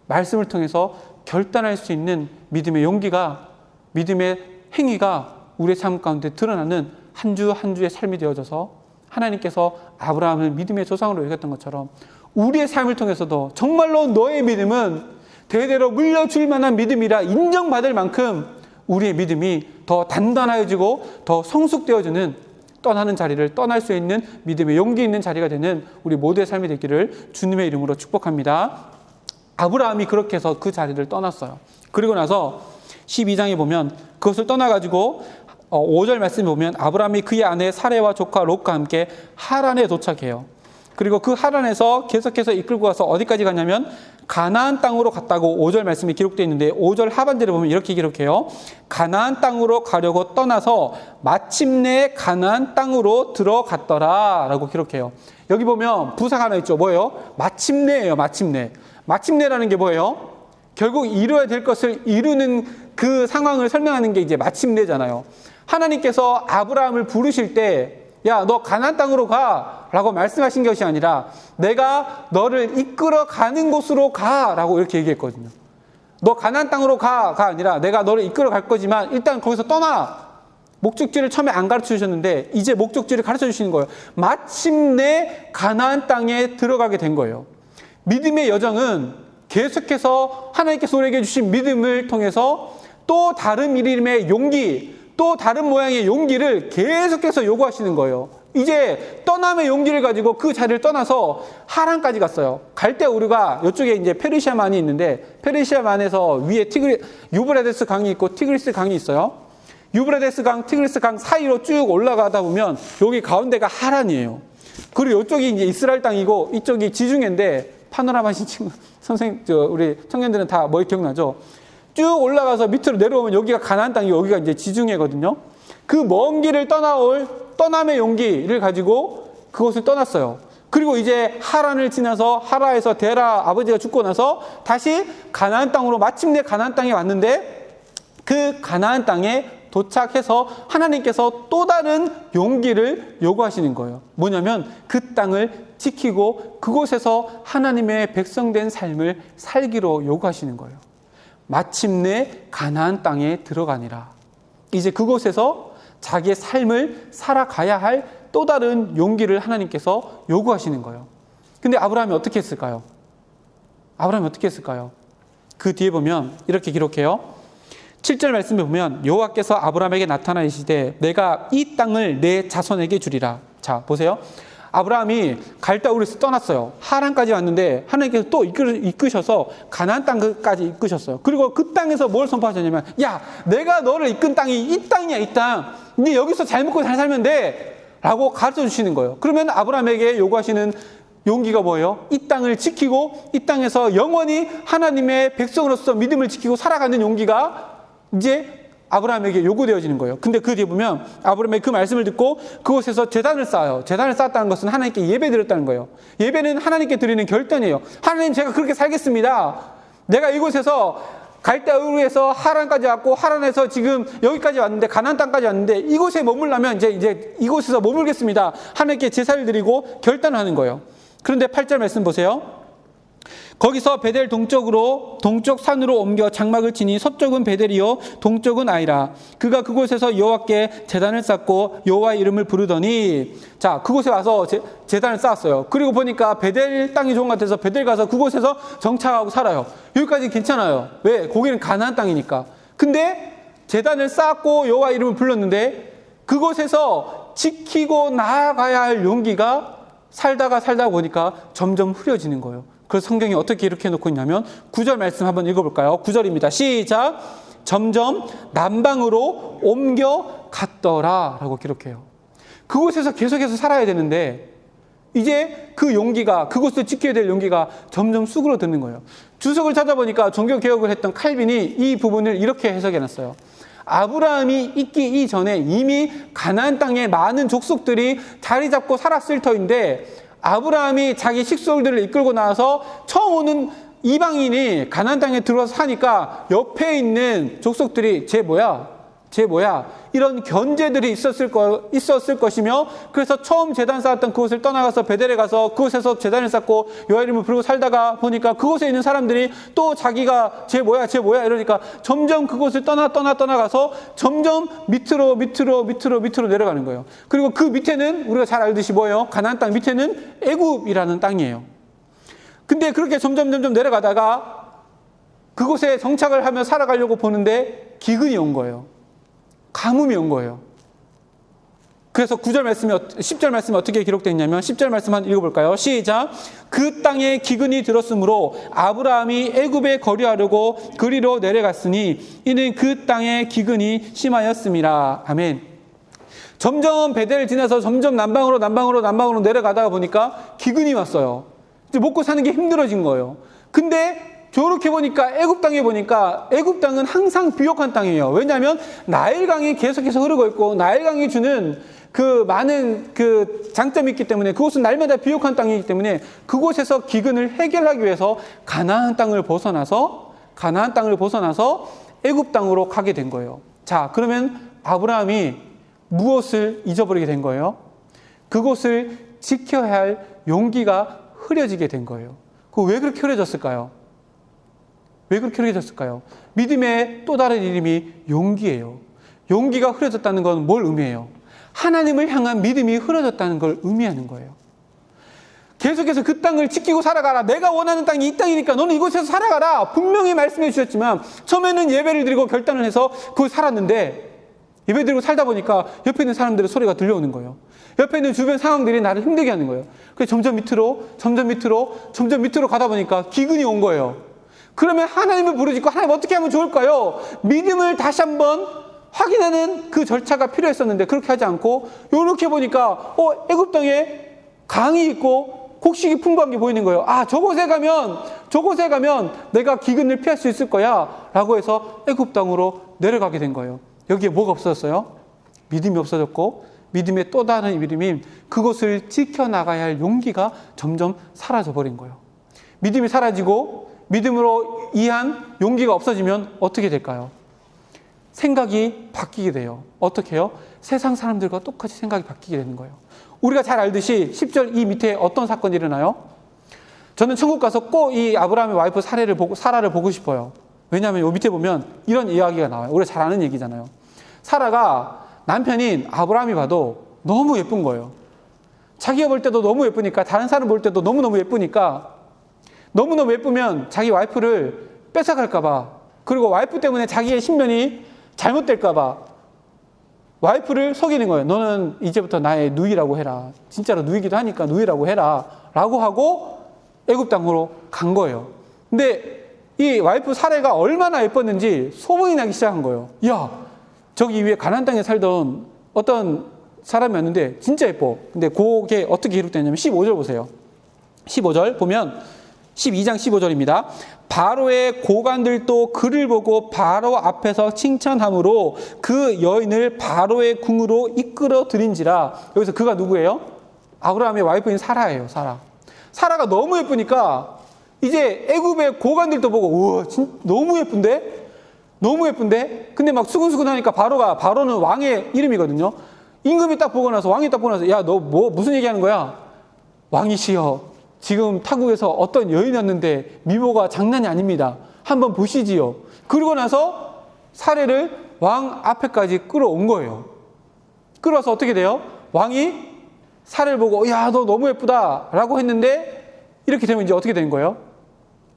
말씀을 통해서 결단할 수 있는 믿음의 용기가, 믿음의 행위가 우리의 삶 가운데 드러나는 한 주 한 주의 삶이 되어져서 하나님께서 아브라함을 믿음의 조상으로 여겼던 것처럼 우리의 삶을 통해서도 정말로 너의 믿음은 대대로 물려줄 만한 믿음이라 인정받을 만큼 우리의 믿음이 더 단단해지고 더 성숙되어지는, 떠나는 자리를 떠날 수 있는 믿음의 용기 있는 자리가 되는 우리 모두의 삶이 되기를 주님의 이름으로 축복합니다. 아브라함이 그렇게 해서 그 자리를 떠났어요. 그리고 나서 12장에 보면 그것을 떠나가지고 5절 말씀에 보면 아브라함이 그의 아내 사레와 조카 롯과 함께 하란에 도착해요. 그리고 그 하란에서 계속해서 이끌고 가서 어디까지 가냐면 가나안 땅으로 갔다고 5절 말씀이 기록되어 있는데 5절 하반절에 보면 이렇게 기록해요. 가나안 땅으로 가려고 떠나서 마침내 가나안 땅으로 들어갔더라 라고 기록해요. 여기 보면 부사가 하나 있죠. 뭐예요? 마침내예요. 마침내. 마침내라는 게 뭐예요? 결국 이루어야 될 것을 이루는 그 상황을 설명하는 게 이제 마침내잖아요. 하나님께서 아브라함을 부르실 때 야, 너 가나안 땅으로 가 라고 말씀하신 것이 아니라 내가 너를 이끌어 가는 곳으로 가 라고 이렇게 얘기했거든요. 너 가나안 땅으로 가가 아니라 내가 너를 이끌어 갈 거지만 일단 거기서 떠나. 목적지를 처음에 안 가르쳐 주셨는데 이제 목적지를 가르쳐 주시는 거예요. 마침내 가나안 땅에 들어가게 된 거예요. 믿음의 여정은 계속해서 하나님께서 우리에게 주신 믿음을 통해서 또 다른 이름의 용기, 또 다른 모양의 용기를 계속해서 요구하시는 거예요. 이제 떠남의 용기를 가지고 그 자리를 떠나서 하란까지 갔어요. 갈 때 우리가 이쪽에 이제 페르시아만이 있는데 페르시아만에서 위에 유브라데스 강이 있고 티그리스 강이 있어요. 유브라데스 강, 티그리스 강 사이로 쭉 올라가다 보면 여기 가운데가 하란이에요. 그리고 이쪽이 이제 이스라엘 땅이고 이쪽이 지중해인데 파노라마 신청 우리 청년들은 다 뭐 기억나죠? 쭉 올라가서 밑으로 내려오면 여기가 가나안 땅이고 여기가 이제 지중해거든요. 그 먼 길을 떠나올 떠남의 용기를 가지고 그곳을 떠났어요. 그리고 이제 하란을 지나서 하라에서 데라 아버지가 죽고 나서 다시 가나안 땅으로 마침내 가나안 땅에 왔는데 그 가나안 땅에 도착해서 하나님께서 또 다른 용기를 요구하시는 거예요. 뭐냐면 그 땅을 지키고 그곳에서 하나님의 백성된 삶을 살기로 요구하시는 거예요. 마침내 가나안 땅에 들어가니라. 이제 그곳에서 자기의 삶을 살아가야 할 또 다른 용기를 하나님께서 요구하시는 거예요. 근데 아브라함이 어떻게 했을까요? 아브라함이 어떻게 했을까요? 그 뒤에 보면 이렇게 기록해요. 7절 말씀에 보면 여호와께서 아브라함에게 나타나시되 내가 이 땅을 내 자손에게 주리라. 자, 보세요. 아브라함이 갈대우르에서 떠났어요. 하란까지 왔는데 하나님께서 또 이끄셔서 가나안 땅까지 이끄셨어요. 그리고 그 땅에서 뭘 선포하셨냐면 야, 내가 너를 이끈 땅이 이 땅이야, 이 땅. 네 여기서 잘 먹고 잘 살면 돼 라고 가르쳐 주시는 거예요. 그러면 아브라함에게 요구하시는 용기가 뭐예요? 이 땅을 지키고 이 땅에서 영원히 하나님의 백성으로서 믿음을 지키고 살아가는 용기가 이제 아브라함에게 요구되어지는 거예요. 근데 그 뒤에 보면 아브라함의 그 말씀을 듣고 그곳에서 제단을 쌓아요. 제단을 쌓았다는 것은 하나님께 예배 드렸다는 거예요. 예배는 하나님께 드리는 결단이에요. 하나님, 제가 그렇게 살겠습니다. 내가 이곳에서 갈대우르에서 하란까지 왔고 하란에서 지금 여기까지 왔는데 가나안 땅까지 왔는데 이곳에 머물려면 이제 이곳에서 머물겠습니다. 하나님께 제사를 드리고 결단하는 거예요. 그런데 8절 말씀 보세요. 거기서 베델 동쪽 산으로 옮겨 장막을 치니 서쪽은 베델이요 동쪽은 아이라. 그가 그곳에서 여호와께 제단을 쌓고 여호와의 이름을 부르더니, 자, 그곳에 와서 제단을 쌓았어요. 그리고 보니까 베델 땅이 좋은 것 같아서 베델 가서 그곳에서 정착하고 살아요. 여기까지 괜찮아요. 왜? 거기는 가나안 땅이니까. 근데 제단을 쌓고 여호와의 이름을 불렀는데 그곳에서 지키고 나아가야 할 용기가 살다가 보니까 점점 흐려지는 거예요. 그래서 성경이 어떻게 이렇게 해놓고 있냐면 9절 말씀 한번 읽어볼까요? 9절입니다. 시작. 점점 남방으로 옮겨갔더라 라고 기록해요. 그곳에서 계속해서 살아야 되는데 이제 그 용기가, 그곳을 지켜야 될 용기가 점점 수그러드는 거예요. 주석을 찾아보니까 종교개혁을 했던 칼빈이 이 부분을 이렇게 해석해놨어요. 아브라함이 있기 이전에 이미 가나안 땅에 많은 족속들이 자리 잡고 살았을 터인데 아브라함이 자기 식솔들을 이끌고 나와서 처음 오는 이방인이 가나안 땅에 들어와서 사니까 옆에 있는 족속들이 쟤 이런 견제들이 있었을 것이며, 그래서 처음 제단 쌓았던 그곳을 떠나가서 베델에 가서 그곳에서 제단을 쌓고 여호와 이름을 부르고 살다가 보니까 그곳에 있는 사람들이 또 자기가 쟤 뭐야 이러니까 점점 그곳을 떠나가서 점점 밑으로 내려가는 거예요. 그리고 그 밑에는 우리가 잘 알듯이 뭐예요? 가나안 땅 밑에는 애굽이라는 땅이에요. 근데 그렇게 점점 내려가다가 그곳에 정착을 하며 살아가려고 보는데 기근이 온 거예요. 가뭄이 온 거예요. 그래서 10절 말씀이 어떻게 기록되어 있냐면 10절 말씀 한번 읽어볼까요? 시작. 그 땅에 기근이 들었으므로 아브라함이 애굽에 거류하려고 그리로 내려갔으니 이는 그 땅에 기근이 심하였음이라. 아멘. 점점 베델을 지나서 점점 남방으로 내려가다가 보니까 기근이 왔어요. 이제 먹고 사는 게 힘들어진 거예요. 근데 저렇게 보니까 애굽 땅은 항상 비옥한 땅이에요. 왜냐하면 나일강이 계속해서 흐르고 있고 나일강이 주는 그 많은 그 장점이 있기 때문에 그곳은 날마다 비옥한 땅이기 때문에 그곳에서 기근을 해결하기 위해서 가나안 땅을 벗어나서 애굽 땅으로 가게 된 거예요. 자, 그러면 아브라함이 무엇을 잊어버리게 된 거예요? 그곳을 지켜야 할 용기가 흐려지게 된 거예요. 왜 그렇게 흐려졌을까요? 믿음의 또 다른 이름이 용기예요. 용기가 흐려졌다는 건 뭘 의미해요? 하나님을 향한 믿음이 흐려졌다는 걸 의미하는 거예요. 계속해서 그 땅을 지키고 살아가라. 내가 원하는 땅이 이 땅이니까 너는 이곳에서 살아가라. 분명히 말씀해 주셨지만 처음에는 예배를 드리고 결단을 해서 거기 살았는데 예배 드리고 살다 보니까 옆에 있는 사람들의 소리가 들려오는 거예요. 옆에 있는 주변 상황들이 나를 힘들게 하는 거예요. 그래서 점점 밑으로 가다 보니까 기근이 온 거예요. 그러면 하나님을 부르짖고 하나님 어떻게 하면 좋을까요? 믿음을 다시 한번 확인하는 그 절차가 필요했었는데 그렇게 하지 않고 이렇게 보니까 애굽 땅에 강이 있고 곡식이 풍부한 게 보이는 거예요. 저곳에 가면 내가 기근을 피할 수 있을 거야 라고 해서 애굽 땅으로 내려가게 된 거예요. 여기에 뭐가 없어졌어요? 믿음이 없어졌고 믿음의 또 다른 이름인 그것을 지켜나가야 할 용기가 점점 사라져 버린 거예요. 믿음이 사라지고 믿음으로 이해한 용기가 없어지면 어떻게 될까요? 생각이 바뀌게 돼요. 어떻게 해요? 세상 사람들과 똑같이 생각이 바뀌게 되는 거예요. 우리가 잘 알듯이 10절 이 밑에 어떤 사건이 일어나요? 저는 천국 가서 꼭 이 아브라함의 와이프 사라를 보고 싶어요. 왜냐하면 이 밑에 보면 이런 이야기가 나와요. 우리가 잘 아는 얘기잖아요. 사라가 남편인 아브라함이 봐도 너무 예쁜 거예요. 자기가 볼 때도 너무 예쁘니까 다른 사람 볼 때도 너무너무 예쁘니까 너무너무 예쁘면 자기 와이프를 뺏어갈까 봐 그리고 와이프 때문에 자기의 신변이 잘못될까 봐 와이프를 속이는 거예요. 너는 이제부터 나의 누이라고 해라. 진짜로 누이기도 하니까 누이라고 해라 라고 하고 애굽 땅으로 간 거예요. 근데 이 와이프 사례가 얼마나 예뻤는지 소문이 나기 시작한 거예요. 야, 저기 위에 가나안 땅에 살던 어떤 사람이었는데 진짜 예뻐. 근데 그게 어떻게 기록되냐면 15절 보세요. 15절 보면 12장 15절입니다. 바로의 고관들도 그를 보고 바로 앞에서 칭찬함으로 그 여인을 바로의 궁으로 이끌어 들인지라. 여기서 그가 누구예요? 아브라함의 와이프인 사라예요. 사라가 너무 예쁘니까 이제 애굽의 고관들도 보고 우와 너무 예쁜데? 근데 막 수근수근하니까 바로는 왕의 이름이거든요. 임금이 딱 보고 나서 왕이 딱 보고 나서 야 너 뭐 무슨 얘기하는 거야? 왕이시여 지금 타국에서 어떤 여인이었는데 미모가 장난이 아닙니다. 한번 보시지요. 그러고 나서 사례를 왕 앞에까지 끌어온 거예요. 끌어서 어떻게 돼요? 왕이 사례를 보고 야 너 너무 예쁘다 라고 했는데 이렇게 되면 이제 어떻게 된 거예요?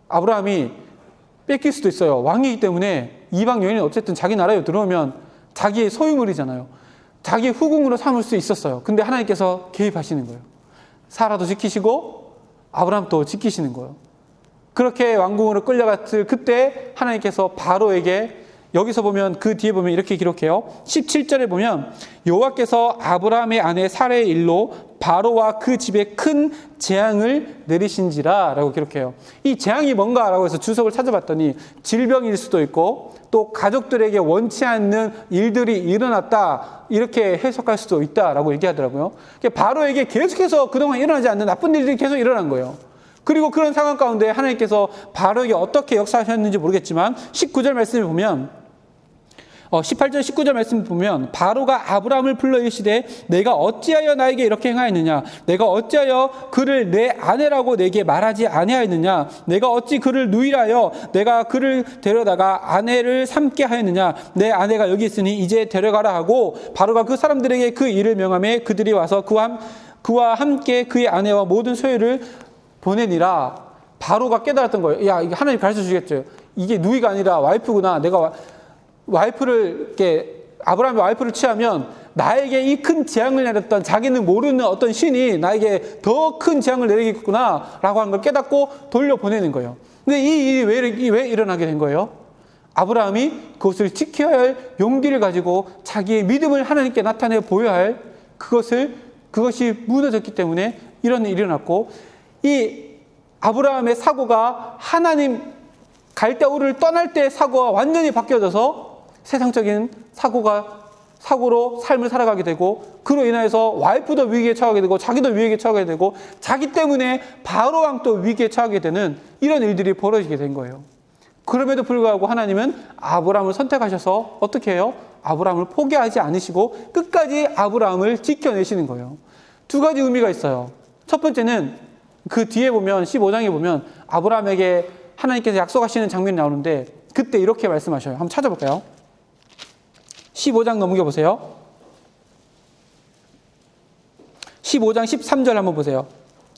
아브라함이 뺏길 수도 있어요. 왕이기 때문에 이방 여인은 어쨌든 자기 나라에 들어오면 자기의 소유물이잖아요. 자기 후궁으로 삼을 수 있었어요. 근데 하나님께서 개입하시는 거예요. 사라도 지키시고 아브라함도 지키시는 거예요. 그렇게 왕궁으로 끌려갔을 그때 하나님께서 바로에게 여기서 보면 그 뒤에 보면 이렇게 기록해요. 17절에 보면 여호와께서 아브라함의 아내 사라의 일로 바로와 그 집에 큰 재앙을 내리신지라 라고 기록해요. 이 재앙이 뭔가라고 해서 주석을 찾아봤더니 질병일 수도 있고 또 가족들에게 원치 않는 일들이 일어났다 이렇게 해석할 수도 있다라고 얘기하더라고요. 바로에게 계속해서 그동안 일어나지 않는 나쁜 일들이 계속 일어난 거예요. 그리고 그런 상황 가운데 하나님께서 바로에게 어떻게 역사하셨는지 모르겠지만 19절 말씀을 보면 18절 19절 말씀 보면 바로가 아브라함을 불러 이르시되 내가 어찌하여 나에게 이렇게 행하였느냐 내가 어찌하여 그를 내 아내라고 내게 말하지 아니하였느냐 내가 어찌 그를 누이라여 내가 그를 데려다가 아내를 삼게 하였느냐 내 아내가 여기 있으니 이제 데려가라 하고 바로가 그 사람들에게 그 일을 명하매 그들이 와서 그와 함께 그의 아내와 모든 소유를 보내니라. 바로가 깨달았던 거예요. 야, 이게 하나님 가르쳐 주겠죠. 이게 누이가 아니라 와이프구나. 내가 아브라함이 와이프를 취하면 나에게 이 큰 재앙을 내렸던 자기는 모르는 어떤 신이 나에게 더 큰 재앙을 내리겠구나 라고 하는 걸 깨닫고 돌려보내는 거예요. 근데 이 일이 왜 일어나게 된 거예요? 아브라함이 그것을 지켜야 할 용기를 가지고 자기의 믿음을 하나님께 나타내 보여야 할 그것이 무너졌기 때문에 이런 일이 일어났고, 이 아브라함의 사고가 하나님 갈대우를 떠날 때의 사고와 완전히 바뀌어져서 세상적인 사고로 삶을 살아가게 되고, 그로 인하여서 와이프도 위기에 처하게 되고 자기도 위기에 처하게 되고 자기 때문에 바로 왕도 위기에 처하게 되는 이런 일들이 벌어지게 된 거예요. 그럼에도 불구하고 하나님은 아브라함을 선택하셔서 어떻게 해요? 아브라함을 포기하지 않으시고 끝까지 아브라함을 지켜내시는 거예요. 두 가지 의미가 있어요. 첫 번째는 그 뒤에 보면 15장에 보면 아브라함에게 하나님께서 약속하시는 장면이 나오는데 그때 이렇게 말씀하셔요. 한번 찾아볼까요? 15장 넘겨보세요. 15장 13절 한번 보세요.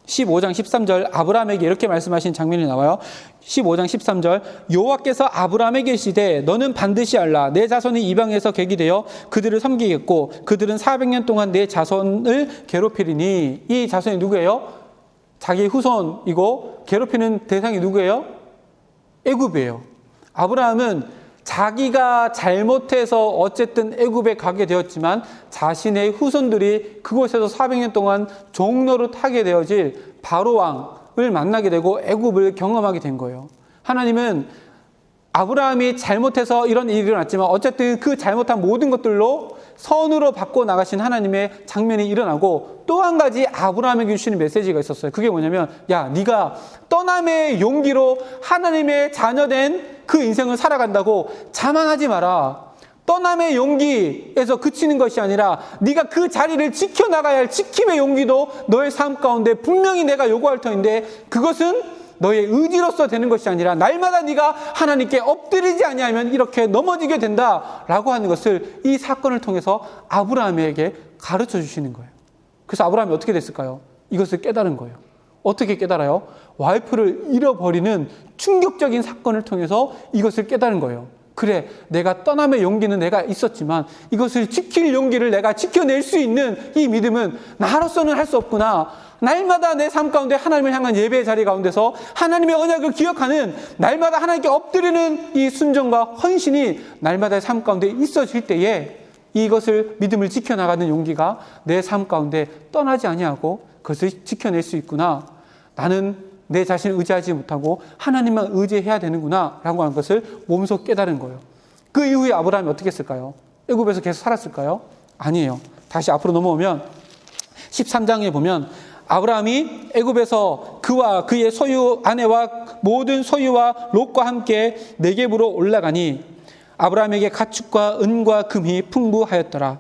15장 13절 아브라함에게 이렇게 말씀하신 장면이 나와요. 15장 13절 여호와께서 아브라함에게 이르시되 너는 반드시 알라 내 자손이 이방에서 객이되어 그들을 섬기겠고 그들은 400년 동안 내 자손을 괴롭히리니. 이 자손이 누구예요? 자기 후손이고 괴롭히는 대상이 누구예요? 애굽이에요. 아브라함은 자기가 잘못해서 어쨌든 애굽에 가게 되었지만 자신의 후손들이 그곳에서 400년 동안 종로로 타게 되어질 바로 왕을 만나게 되고 애굽을 경험하게 된 거예요. 하나님은 아브라함이 잘못해서 이런 일이 일어났지만 어쨌든 그 잘못한 모든 것들로 선으로 바꿔 나가신 하나님의 장면이 일어나고, 또 한 가지 아브라함에게 주시는 메시지가 있었어요. 그게 뭐냐면, 야, 네가 떠남의 용기로 하나님의 자녀된 그 인생을 살아간다고 자만하지 마라. 떠남의 용기에서 그치는 것이 아니라 네가 그 자리를 지켜나가야 할 지킴의 용기도 너의 삶 가운데 분명히 내가 요구할 터인데, 그것은 너의 의지로서 되는 것이 아니라 날마다 네가 하나님께 엎드리지 아니하면 이렇게 넘어지게 된다라고 하는 것을 이 사건을 통해서 아브라함에게 가르쳐 주시는 거예요. 그래서 아브라함이 어떻게 됐을까요? 이것을 깨달은 거예요. 어떻게 깨달아요? 와이프를 잃어버리는 충격적인 사건을 통해서 이것을 깨달은 거예요. 그래, 내가 떠남의 용기는 내가 있었지만 이것을 지킬 용기를 내가 지켜낼 수 있는 이 믿음은 나로서는 할 수 없구나. 날마다 내 삶 가운데 하나님을 향한 예배의 자리 가운데서 하나님의 언약을 기억하는, 날마다 하나님께 엎드리는 이 순종과 헌신이 날마다의 삶 가운데 있어질 때에 이것을 믿음을 지켜나가는 용기가 내 삶 가운데 떠나지 아니하고 그것을 지켜낼 수 있구나. 나는 내 자신을 의지하지 못하고 하나님만 의지해야 되는구나 라고 하는 것을 몸소 깨달은 거예요. 그 이후에 아브라함이 어떻게 했을까요? 애굽에서 계속 살았을까요? 아니에요. 다시 앞으로 넘어오면 13장에 보면 아브라함이 애굽에서 그와 그의 소유 아내와 모든 소유와 롯과 함께 네겝으로 올라가니 아브라함에게 가축과 은과 금이 풍부하였더라.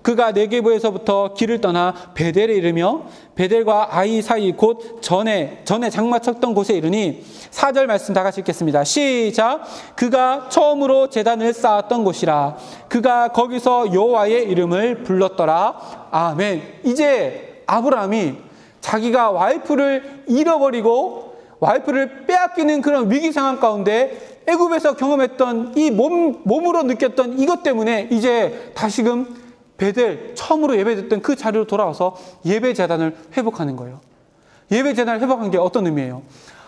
그가 네겝에서부터 길을 떠나 베델에 이르며 베델과 아이 사이 곧 전에 장마 쳤던 곳에 이르니, 4절 말씀 다 같이 읽겠습니다. 시작. 그가 처음으로 제단을 쌓았던 곳이라. 그가 거기서 여호와의 이름을 불렀더라. 아멘. 이제 아브라함이 자기가 와이프를 잃어버리고 와이프를 빼앗기는 그런 위기 상황 가운데 애굽에서 경험했던 이 몸으로 느꼈던 이것 때문에 이제 다시금 베델 처음으로 예배됐던 그 자리로 돌아와서 예배 제단을 회복하는 거예요. 예배 제단을 회복한 게 어떤 의미예요?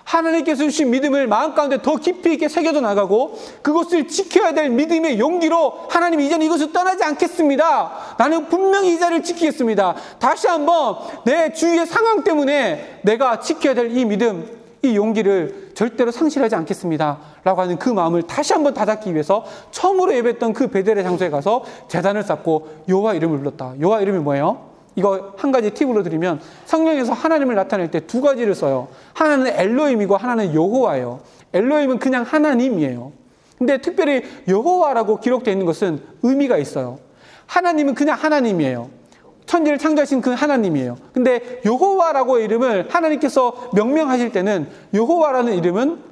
하나님께서 주신 믿음을 마음 가운데 더 깊이 있게 새겨져 나가고 그것을 지켜야 될 믿음의 용기로 하나님 이제는 이것을 떠나지 않겠습니다. 나는 분명히 이 자리를 지키겠습니다. 다시 한번 내 주위의 상황 때문에 내가 지켜야 될 이 믿음, 이 용기를 절대로 상실하지 않겠습니다 라고 하는 그 마음을 다시 한번 다잡기 위해서 처음으로 예배했던 그 베델의 장소에 가서 제단을 쌓고 여호와 이름을 불렀다. 여호와 이름이 뭐예요? 이거 한 가지 팁으로 드리면 성경에서 하나님을 나타낼 때 두 가지를 써요. 하나는 엘로힘이고 하나는 여호와예요. 엘로힘은 그냥 하나님이에요. 근데 특별히 여호와라고 기록되어 있는 것은 의미가 있어요. 하나님은 그냥 하나님이에요. 천지를 창조하신 그 하나님이에요. 근데 여호와라고 이름을 하나님께서 명명하실 때는 여호와라는 이름은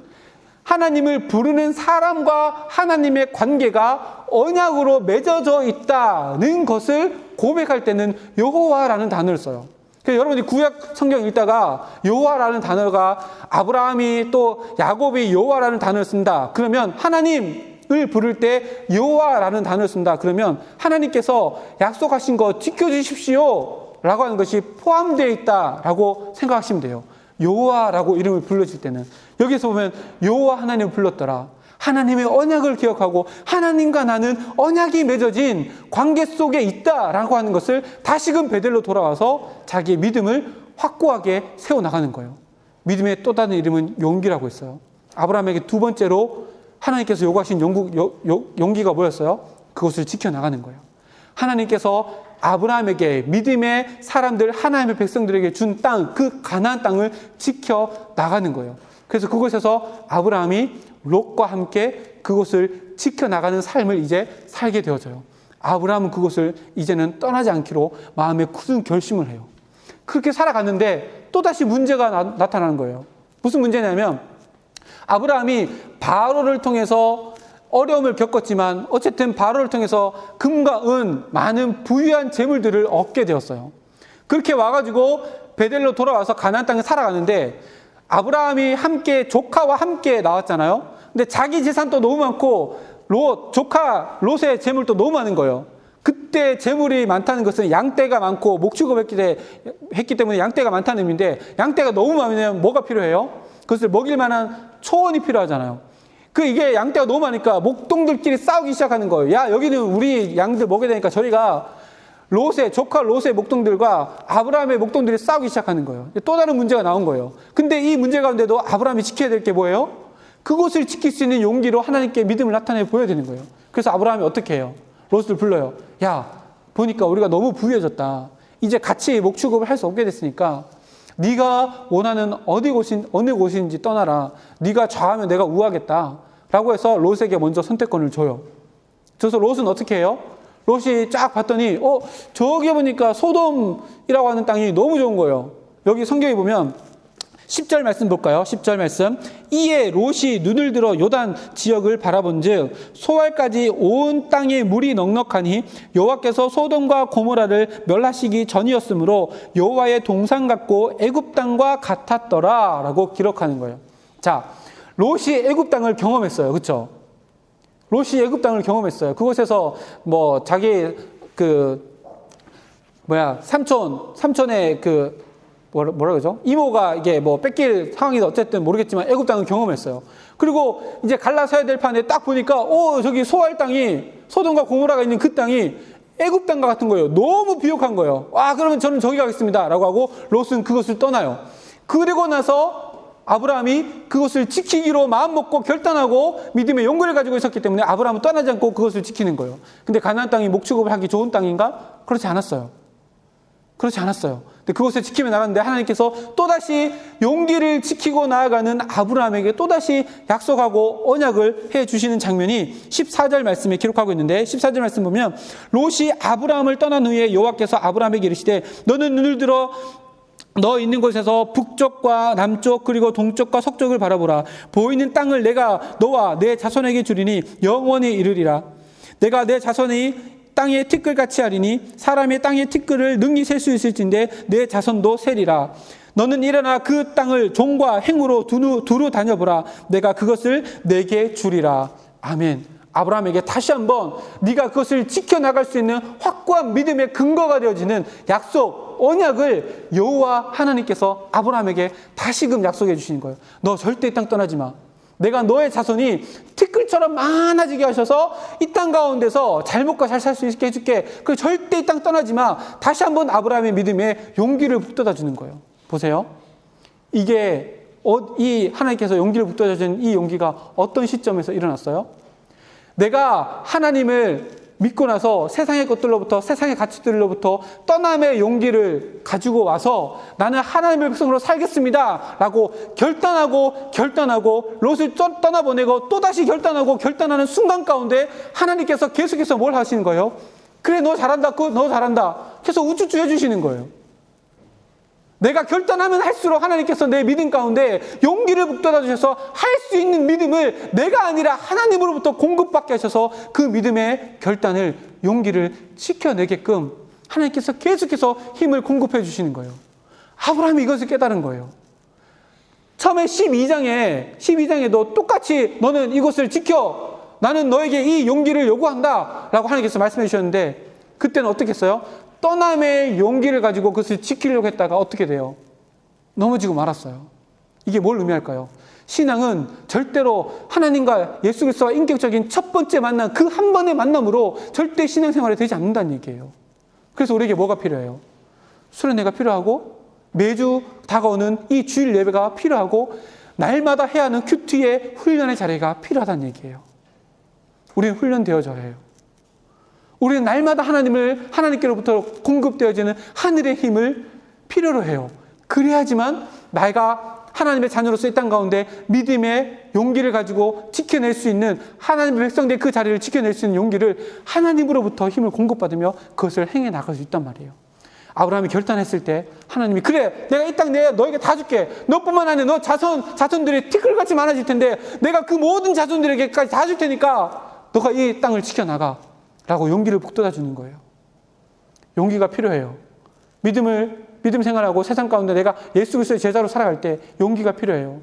하나님을 부르는 사람과 하나님의 관계가 언약으로 맺어져 있다는 것을 고백할 때는 여호와라는 단어를 써요. 그래서 여러분이 구약 성경 읽다가 여호와라는 단어가 아브라함이 또 야곱이 여호와라는 단어를 쓴다. 그러면 하나님을 부를 때 여호와라는 단어를 쓴다. 그러면 하나님께서 약속하신 거 지켜주십시오 라고 하는 것이 포함되어 있다라고 생각하시면 돼요. 여호와라고 이름을 불러줄 때는. 여기서 보면 여호와 하나님을 불렀더라. 하나님의 언약을 기억하고 하나님과 나는 언약이 맺어진 관계 속에 있다라고 하는 것을 다시금 베델로 돌아와서 자기의 믿음을 확고하게 세워나가는 거예요. 믿음의 또 다른 이름은 용기라고 했어요. 아브라함에게 두 번째로 하나님께서 요구하신 용기가 뭐였어요? 그것을 지켜나가는 거예요. 하나님께서 아브라함에게 믿음의 사람들, 하나님의 백성들에게 준 땅, 그 가나안 땅을 지켜나가는 거예요. 그래서 그곳에서 아브라함이 롯과 함께 그곳을 지켜나가는 삶을 이제 살게 되어져요. 아브라함은 그곳을 이제는 떠나지 않기로 마음에 굳은 결심을 해요. 그렇게 살아갔는데 또다시 문제가 나타나는 거예요. 무슨 문제냐면 아브라함이 바로를 통해서 어려움을 겪었지만 어쨌든 바로를 통해서 금과 은, 많은 부유한 재물들을 얻게 되었어요. 그렇게 와가지고 베델로 돌아와서 가나안 땅에 살아가는데 아브라함이 함께 조카와 함께 나왔잖아요. 근데 자기 재산도 너무 많고 조카 롯의 재물도 너무 많은 거예요. 그때 재물이 많다는 것은 양떼가 많고 목축업했기 때문에 양떼가 많다는 의미인데 양떼가 너무 많으면 뭐가 필요해요? 그것을 먹일 만한 초원이 필요하잖아요. 이게 양떼가 너무 많으니까 목동들끼리 싸우기 시작하는 거예요. 야, 여기는 우리 양들 먹여야 되니까 저리가 조카 롯의 목동들과 아브라함의 목동들이 싸우기 시작하는 거예요. 또 다른 문제가 나온 거예요. 근데 이 문제 가운데도 아브라함이 지켜야 될 게 뭐예요? 그것을 지킬 수 있는 용기로 하나님께 믿음을 나타내 보여야 되는 거예요. 그래서 아브라함이 어떻게 해요? 롯을 불러요. 야, 보니까 우리가 너무 부유해졌다. 이제 같이 목축업을 할 수 없게 됐으니까 네가 원하는 어느 곳인지 떠나라. 네가 좌하면 내가 우하겠다. 라고 해서 롯에게 먼저 선택권을 줘요. 그래서 롯은 어떻게 해요? 롯이 쫙 봤더니 저기 보니까 소돔이라고 하는 땅이 너무 좋은 거예요. 여기 성경에 보면 10절 말씀 볼까요? 10절 말씀. 이에 롯이 눈을 들어 요단 지역을 바라본즉 소알까지 온 땅에 물이 넉넉하니 여호와께서 소돔과 고모라를 멸하시기 전이었으므로 여호와의 동산 같고 애굽 땅과 같았더라라고 기록하는 거예요. 자, 롯이 애굽 땅을 경험했어요. 그렇죠? 롯이 애굽 땅을 경험했어요. 그곳에서 자기 삼촌의 뭐라 그러죠? 이모가 이게 뺏길 상황이다 어쨌든 모르겠지만 애굽 땅을 경험했어요. 그리고 이제 갈라서야 될 판에 딱 보니까 저기 소알 땅이 소돔과 고모라가 있는 그 땅이 애굽 땅과 같은 거예요. 너무 비옥한 거예요. 그러면 저는 저기 가겠습니다. 라고 하고 롯은 그것을 떠나요. 그리고 나서 아브라함이 그것을 지키기로 마음먹고 결단하고 믿음의 용기를 가지고 있었기 때문에 아브라함은 떠나지 않고 그것을 지키는 거예요. 근데 가나안 땅이 목축업을 하기 좋은 땅인가? 그렇지 않았어요. 근데 그것을 지키며 나갔는데 하나님께서 또다시 용기를 지키고 나아가는 아브라함에게 또다시 약속하고 언약을 해주시는 장면이 14절 말씀에 기록하고 있는데 14절 말씀 보면 롯이 아브라함을 떠난 후에 여호와께서 아브라함에게 이르시되 너는 눈을 들어 너 있는 곳에서 북쪽과 남쪽 그리고 동쪽과 서쪽을 바라보라. 보이는 땅을 내가 너와 내 자손에게 주리니 영원히 이르리라. 내가 내 자손이 땅의 티끌같이 하리니 사람의 땅의 티끌을 능히 셀 수 있을진데 내 자손도 세리라. 너는 일어나 그 땅을 종과 행으로 두루 다녀보라. 내가 그것을 내게 주리라. 아멘. 아브라함에게 다시 한번 네가 그것을 지켜나갈 수 있는 확고한 믿음의 근거가 되어지는 약속, 언약을 여호와 하나님께서 아브라함에게 다시금 약속해 주시는 거예요. 너 절대 이 땅 떠나지 마. 내가 너의 자손이 티끌처럼 많아지게 하셔서 이 땅 가운데서 잘 먹고 잘 살 수 있게 해줄게. 그 절대 이 땅 떠나지 마. 다시 한번 아브라함의 믿음에 용기를 북돋아 주는 거예요. 보세요. 이게 이 하나님께서 용기를 북돋아 주는 이 용기가 어떤 시점에서 일어났어요? 내가 하나님을 믿고 나서 세상의 것들로부터, 세상의 가치들로부터 떠남의 용기를 가지고 와서 나는 하나님의 백성으로 살겠습니다 라고 결단하고 롯을 떠나보내고 또다시 결단하는 순간 가운데 하나님께서 계속해서 뭘 하시는 거예요? 그래, 너 잘한다. 너 잘한다. 계속 우쭈쭈 해주시는 거예요. 내가 결단하면 할수록 하나님께서 내 믿음 가운데 용기를 북돋아 주셔서 할 수 있는 믿음을 내가 아니라 하나님으로부터 공급받게 하셔서 그 믿음의 결단을, 용기를 지켜내게끔 하나님께서 계속해서 힘을 공급해 주시는 거예요. 아브라함이 이것을 깨달은 거예요. 처음에 12장에도 똑같이 너는 이것을 지켜, 나는 너에게 이 용기를 요구한다 라고 하나님께서 말씀해 주셨는데, 그때는 어떻게 했어요? 떠남의 용기를 가지고 그것을 지키려고 했다가 어떻게 돼요? 넘어지고 말았어요. 이게 뭘 의미할까요? 신앙은 절대로 하나님과 예수 그리스도와 인격적인 첫 번째 만남, 그 한 번의 만남으로 절대 신앙생활이 되지 않는다는 얘기예요. 그래서 우리에게 뭐가 필요해요? 수련회가 필요하고, 매주 다가오는 이 주일 예배가 필요하고, 날마다 해야 하는 큐티의 훈련의 자리가 필요하다는 얘기예요. 우리는 훈련되어져야 해요. 우리는 날마다 하나님께로부터 공급되어지는 하늘의 힘을 필요로 해요. 그래야지만 내가 하나님의 자녀로서 이 땅 가운데 믿음의 용기를 가지고 지켜낼 수 있는, 하나님의 백성들의 그 자리를 지켜낼 수 있는 용기를 하나님으로부터 힘을 공급받으며 그것을 행해 나갈 수 있단 말이에요. 아브라함이 결단했을 때 하나님이, 그래, 내가 이 땅 내가 너에게 다 줄게. 너뿐만 아니라 너 자손들이 티끌같이 많아질 텐데 내가 그 모든 자손들에게까지 다 줄 테니까 너가 이 땅을 지켜나가 라고 용기를 북돋아 주는 거예요. 용기가 필요해요. 믿음 생활하고 세상 가운데 내가 예수 그리스도의 제자로 살아갈 때 용기가 필요해요.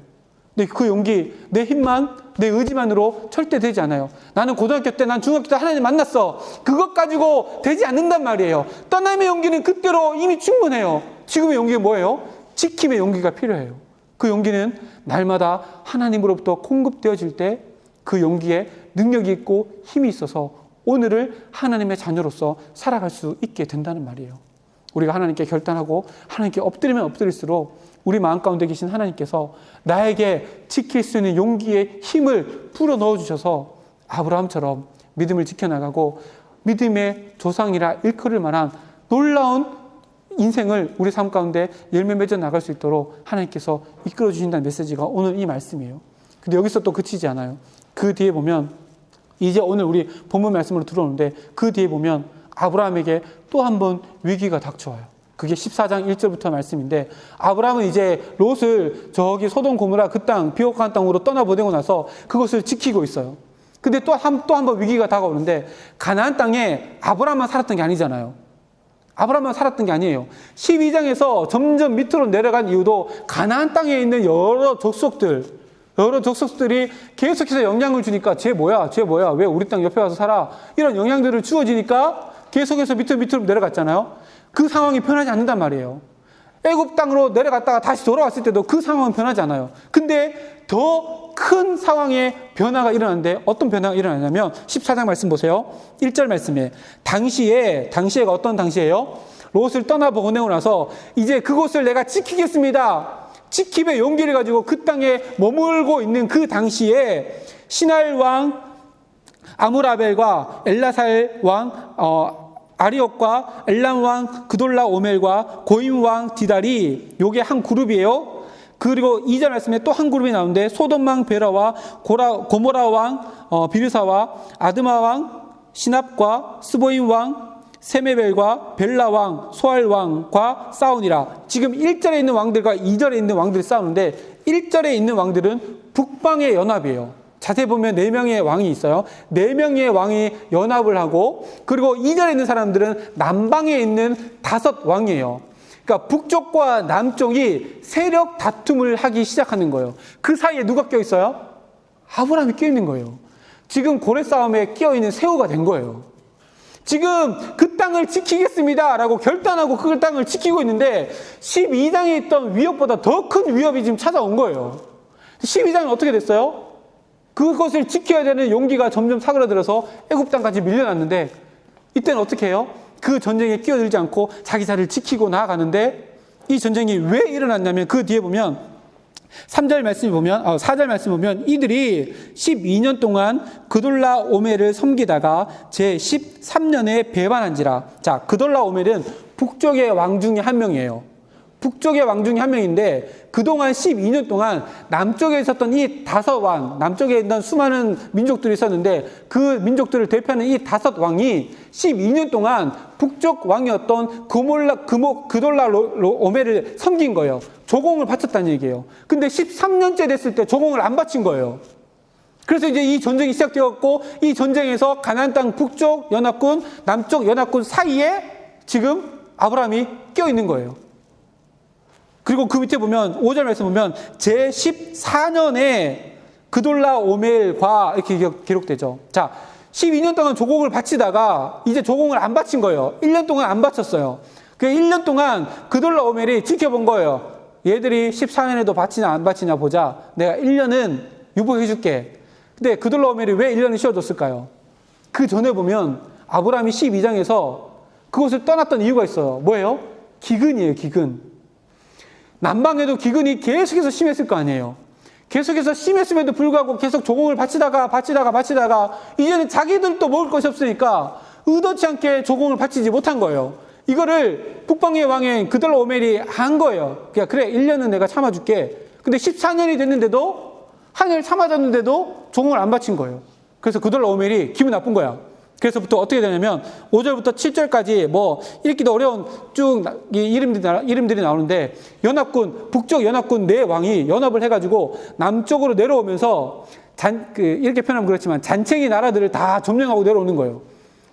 근데 그 용기, 내 힘만, 내 의지만으로 절대 되지 않아요. 나는 고등학교 때, 난 중학교 때 하나님 만났어. 그것 가지고 되지 않는단 말이에요. 떠남의 용기는 그때로 이미 충분해요. 지금의 용기가 뭐예요? 지킴의 용기가 필요해요. 그 용기는 날마다 하나님으로부터 공급되어질 때 그 용기에 능력이 있고 힘이 있어서 오늘을 하나님의 자녀로서 살아갈 수 있게 된다는 말이에요. 우리가 하나님께 결단하고 하나님께 엎드리면 엎드릴수록 우리 마음 가운데 계신 하나님께서 나에게 지킬 수 있는 용기의 힘을 불어 넣어주셔서 아브라함처럼 믿음을 지켜나가고 믿음의 조상이라 일컬을 만한 놀라운 인생을 우리 삶 가운데 열매 맺어 나갈 수 있도록 하나님께서 이끌어 주신다는 메시지가 오늘 이 말씀이에요. 근데 여기서 또 그치지 않아요. 그 뒤에 보면, 이제 오늘 우리 본문 말씀으로 들어오는데 그 뒤에 보면 아브라함에게 또 한 번 위기가 닥쳐와요. 그게 14장 1절부터 말씀인데, 아브라함은 이제 롯을 저기 소돔 고모라 그 땅, 비옥한 땅으로 떠나보내고 나서 그것을 지키고 있어요. 근데 또 한 번 위기가 다가오는데, 가나안 땅에 아브라함만 살았던 게 아니잖아요. 아브라함만 살았던 게 아니에요. 12장에서 점점 밑으로 내려간 이유도 가나안 땅에 있는 여러 족속들이 계속해서 영향을 주니까 쟤 뭐야 왜 우리 땅 옆에 와서 살아, 이런 영향들을 주어지니까 계속해서 밑으로 내려갔잖아요. 그 상황이 변하지 않는단 말이에요. 애굽 땅으로 내려갔다가 다시 돌아왔을 때도 그 상황은 변하지 않아요. 근데 더 큰 상황의 변화가 일어나는데, 어떤 변화가 일어나냐면 14장 말씀 보세요. 1절 말씀에 당시에가 어떤 당시예요? 롯을 떠나보내고 나서 이제 그곳을 내가 지키겠습니다. 지킴의 용기를 가지고 그 땅에 머물고 있는 그 당시에 시날 왕 아므라벨과 엘라살 왕 아리옥과 엘람 왕 그돌라 오멜과 고임 왕 디달이, 요게 한 그룹이에요. 그리고 2절 말씀에 또 한 그룹이 나오는데 소돔 왕 베라와 고모라 왕 비르사와 아드마 왕 시납과 스보임 왕 세메벨과 벨라 왕 소알 왕과 싸우니라. 지금 1절에 있는 왕들과 2절에 있는 왕들이 싸우는데, 1절에 있는 왕들은 북방의 연합이에요. 자세히 보면 4명의 왕이 있어요. 4명의 왕이 연합을 하고, 그리고 2절에 있는 사람들은 남방에 있는 5 왕이에요. 그러니까 북쪽과 남쪽이 세력 다툼을 하기 시작하는 거예요. 그 사이에 누가 껴있어요? 아브라함이 껴있는 거예요. 지금 고래 싸움에 끼어있는 새우가 된 거예요. 지금 그 땅을 지키겠습니다 라고 결단하고 그 땅을 지키고 있는데, 12장에 있던 위협보다 더 큰 위협이 지금 찾아온 거예요. 12장은 어떻게 됐어요? 그것을 지켜야 되는 용기가 점점 사그라들어서 애굽 땅까지 밀려났는데, 이때는 어떻게 해요? 그 전쟁에 끼어들지 않고 자기 자리를 지키고 나아가는데, 이 전쟁이 왜 일어났냐면 그 뒤에 보면 4절 말씀 보면 이들이 12년 동안 그돌라오멜을 섬기다가 제 13년에 배반한지라. 자, 그돌라오멜은 북쪽의 왕 중에 한 명이에요. 북쪽의 왕 중에 한 명인데 그동안 12년 동안 남쪽에 있었던 이 5왕, 남쪽에 있던 수많은 민족들이 있었는데 그 민족들을 대표하는 이 5왕이 12년 동안 북쪽 왕이었던 그돌라오멜을 섬긴 거예요. 조공을 바쳤다는 얘기예요. 근데 13년째 됐을 때 조공을 안 바친 거예요. 그래서 이제 이 전쟁이 시작되었고 이 전쟁에서 가나안 땅 북쪽 연합군, 남쪽 연합군 사이에 지금 아브라함이 껴 있는 거예요. 그리고 그 밑에 보면 5절 말씀 보면 제14년에 그돌라오멜과 이렇게 기록되죠. 자, 12년 동안 조공을 바치다가 이제 조공을 안 바친 거예요. 1년 동안 안 바쳤어요. 그 1년 동안 그돌라오멜이 지켜본 거예요. 얘들이 14년에도 바치냐 안 바치냐 보자. 내가 1년은 유보해 줄게. 근데 그돌라오멜이 왜 1년을 쉬어줬을까요? 그 전에 보면 아브라함이 12장에서 그곳을 떠났던 이유가 있어요. 뭐예요? 기근이에요, 기근. 남방에도 기근이 계속해서 심했을 거 아니에요. 계속해서 심했음에도 불구하고 계속 조공을 바치다가 이제는 자기들도 먹을 것이 없으니까 의도치 않게 조공을 바치지 못한 거예요. 이거를 북방의 왕인 그돌라오멜이 한 거예요. 그래 1년은 내가 참아줄게. 근데 14년이 됐는데도 하늘 참아줬는데도 조공을 안 바친 거예요. 그래서 그돌라오멜이 기분 나쁜 거야. 그래서부터 어떻게 되냐면 5절부터 7절까지 뭐 읽기도 어려운 쭉 이름들이 나오는데 북쪽 연합군 4왕이 연합을 해가지고 남쪽으로 내려오면서 이렇게 표현하면 그렇지만 잔챙이 나라들을 다 점령하고 내려오는 거예요.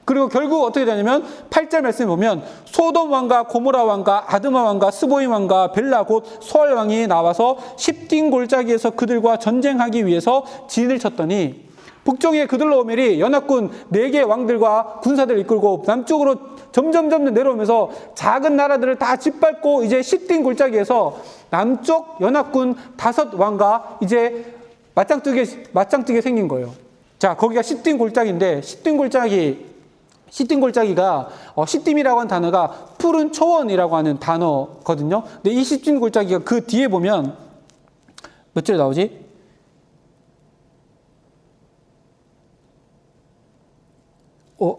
그리고 결국 어떻게 되냐면 8절 말씀에 보면 소돔 왕과 고모라 왕과 아드마 왕과 스보임 왕과 벨라 곧 소알 왕이 나와서 십딘 골짜기에서 그들과 전쟁하기 위해서 진을 쳤더니 북쪽의 그돌라오멜이 연합군 4개 왕들과 군사들을 이끌고 남쪽으로 점점 내려오면서 작은 나라들을 다 짓밟고 이제 십딘 골짜기에서 남쪽 연합군 5왕과 이제 맞짱뜨게 생긴 거예요. 자, 거기가 십딘 골짜기인데 십딘 골짜기가 십딤이라고 하는 단어가 푸른 초원이라고 하는 단어거든요. 근데 이 십딘 골짜기가 그 뒤에 보면 몇 절에 나오지?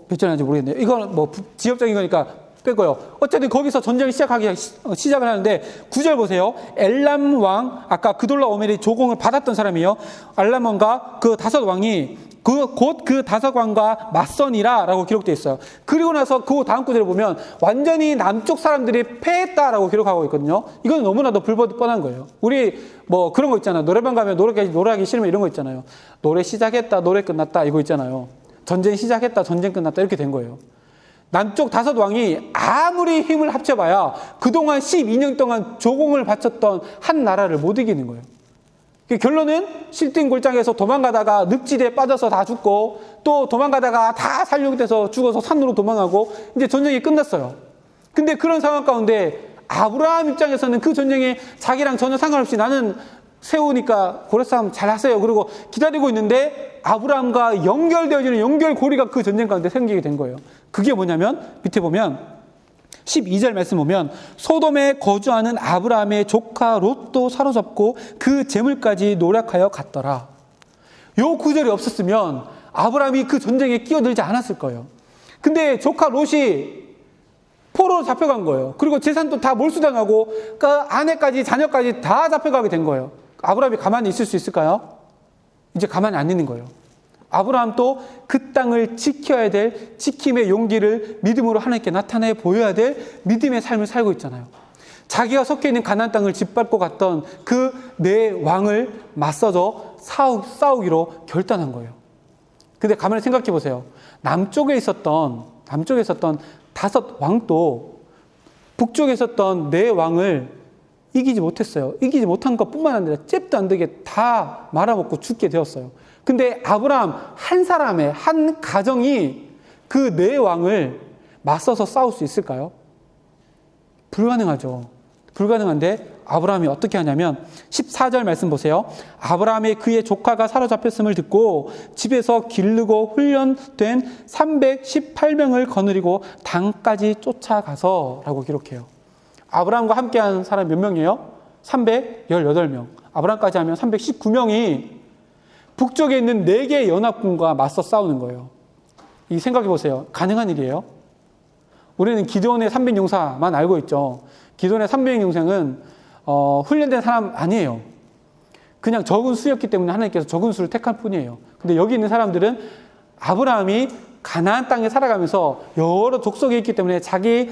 몇 절인지 모르겠네요. 이건 뭐 지역적인 거니까 뺐고요. 어쨌든 거기서 전쟁을 시작을 하는데 9절 보세요. 엘람 왕, 아까 그돌라오멜이 조공을 받았던 사람이에요. 엘람 왕과 그 5왕이 곧 그 5왕과 맞서니라 라고 기록되어 있어요. 그리고 나서 그 다음 구절을 보면 완전히 남쪽 사람들이 패했다라고 기록하고 있거든요. 이건 너무나도 불보듯 뻔한 거예요. 우리 뭐 그런 거 있잖아요. 노래방 가면 노래하기 싫으면 이런 거 있잖아요. 노래 시작했다, 노래 끝났다 이거 있잖아요. 전쟁 시작했다, 전쟁 끝났다 이렇게 된 거예요. 남쪽 5왕이 아무리 힘을 합쳐봐야 그동안 12년 동안 조공을 바쳤던 한 나라를 못 이기는 거예요. 결론은 십딘 골짜기에서 도망가다가 늪지대에 빠져서 다 죽고 또 도망가다가 다 살육돼서 죽어서 산으로 도망가고 이제 전쟁이 끝났어요. 근데 그런 상황 가운데 아브라함 입장에서는 그 전쟁에 자기랑 전혀 상관없이 나는 세우니까 고래싸움 잘 하세요. 그리고 기다리고 있는데 아브라함과 연결되어지는 연결고리가 그 전쟁 가운데 생기게 된 거예요. 그게 뭐냐면 밑에 보면 12절 말씀 보면 소돔에 거주하는 아브라함의 조카 롯도 사로잡고 그 재물까지 노력하여 갔더라. 요 구절이 없었으면 아브라함이 그 전쟁에 끼어들지 않았을 거예요. 근데 조카 롯이 포로로 잡혀간 거예요. 그리고 재산도 다 몰수당하고 그 아내까지 자녀까지 다 잡혀가게 된 거예요. 아브라함이 가만히 있을 수 있을까요? 이제 가만히 안 있는 거예요. 아브라함도 그 땅을 지켜야 될 지킴의 용기를 믿음으로 하나님께 나타내 보여야 될 믿음의 삶을 살고 있잖아요. 자기가 속해 있는 가나안 땅을 짓밟고 갔던 그 4왕을 맞서서 싸우기로 결단한 거예요. 근데 가만히 생각해 보세요. 남쪽에 있었던 5왕도 북쪽에 있었던 4왕을 이기지 못했어요. 이기지 못한 것뿐만 아니라 잽도 안 되게 다 말아먹고 죽게 되었어요. 근데 아브라함 한 사람의 한 가정이 그 4왕을 맞서서 싸울 수 있을까요? 불가능하죠. 불가능한데 아브라함이 어떻게 하냐면 14절 말씀 보세요. 아브라함의 그의 조카가 사로잡혔음을 듣고 집에서 기르고 훈련된 318명을 거느리고 당까지 쫓아가서 라고 기록해요. 아브라함과 함께한 사람 몇 명이에요? 318명. 아브라함까지 하면 319명이 북쪽에 있는 4개의 연합군과 맞서 싸우는 거예요. 이 생각해 보세요. 가능한 일이에요? 우리는 기드온의 300용사만 알고 있죠. 기드온의 300용사는 훈련된 사람 아니에요. 그냥 적은 수였기 때문에 하나님께서 적은 수를 택할 뿐이에요. 근데 여기 있는 사람들은 아브라함이 가나안 땅에 살아가면서 여러 족속에 있기 때문에 자기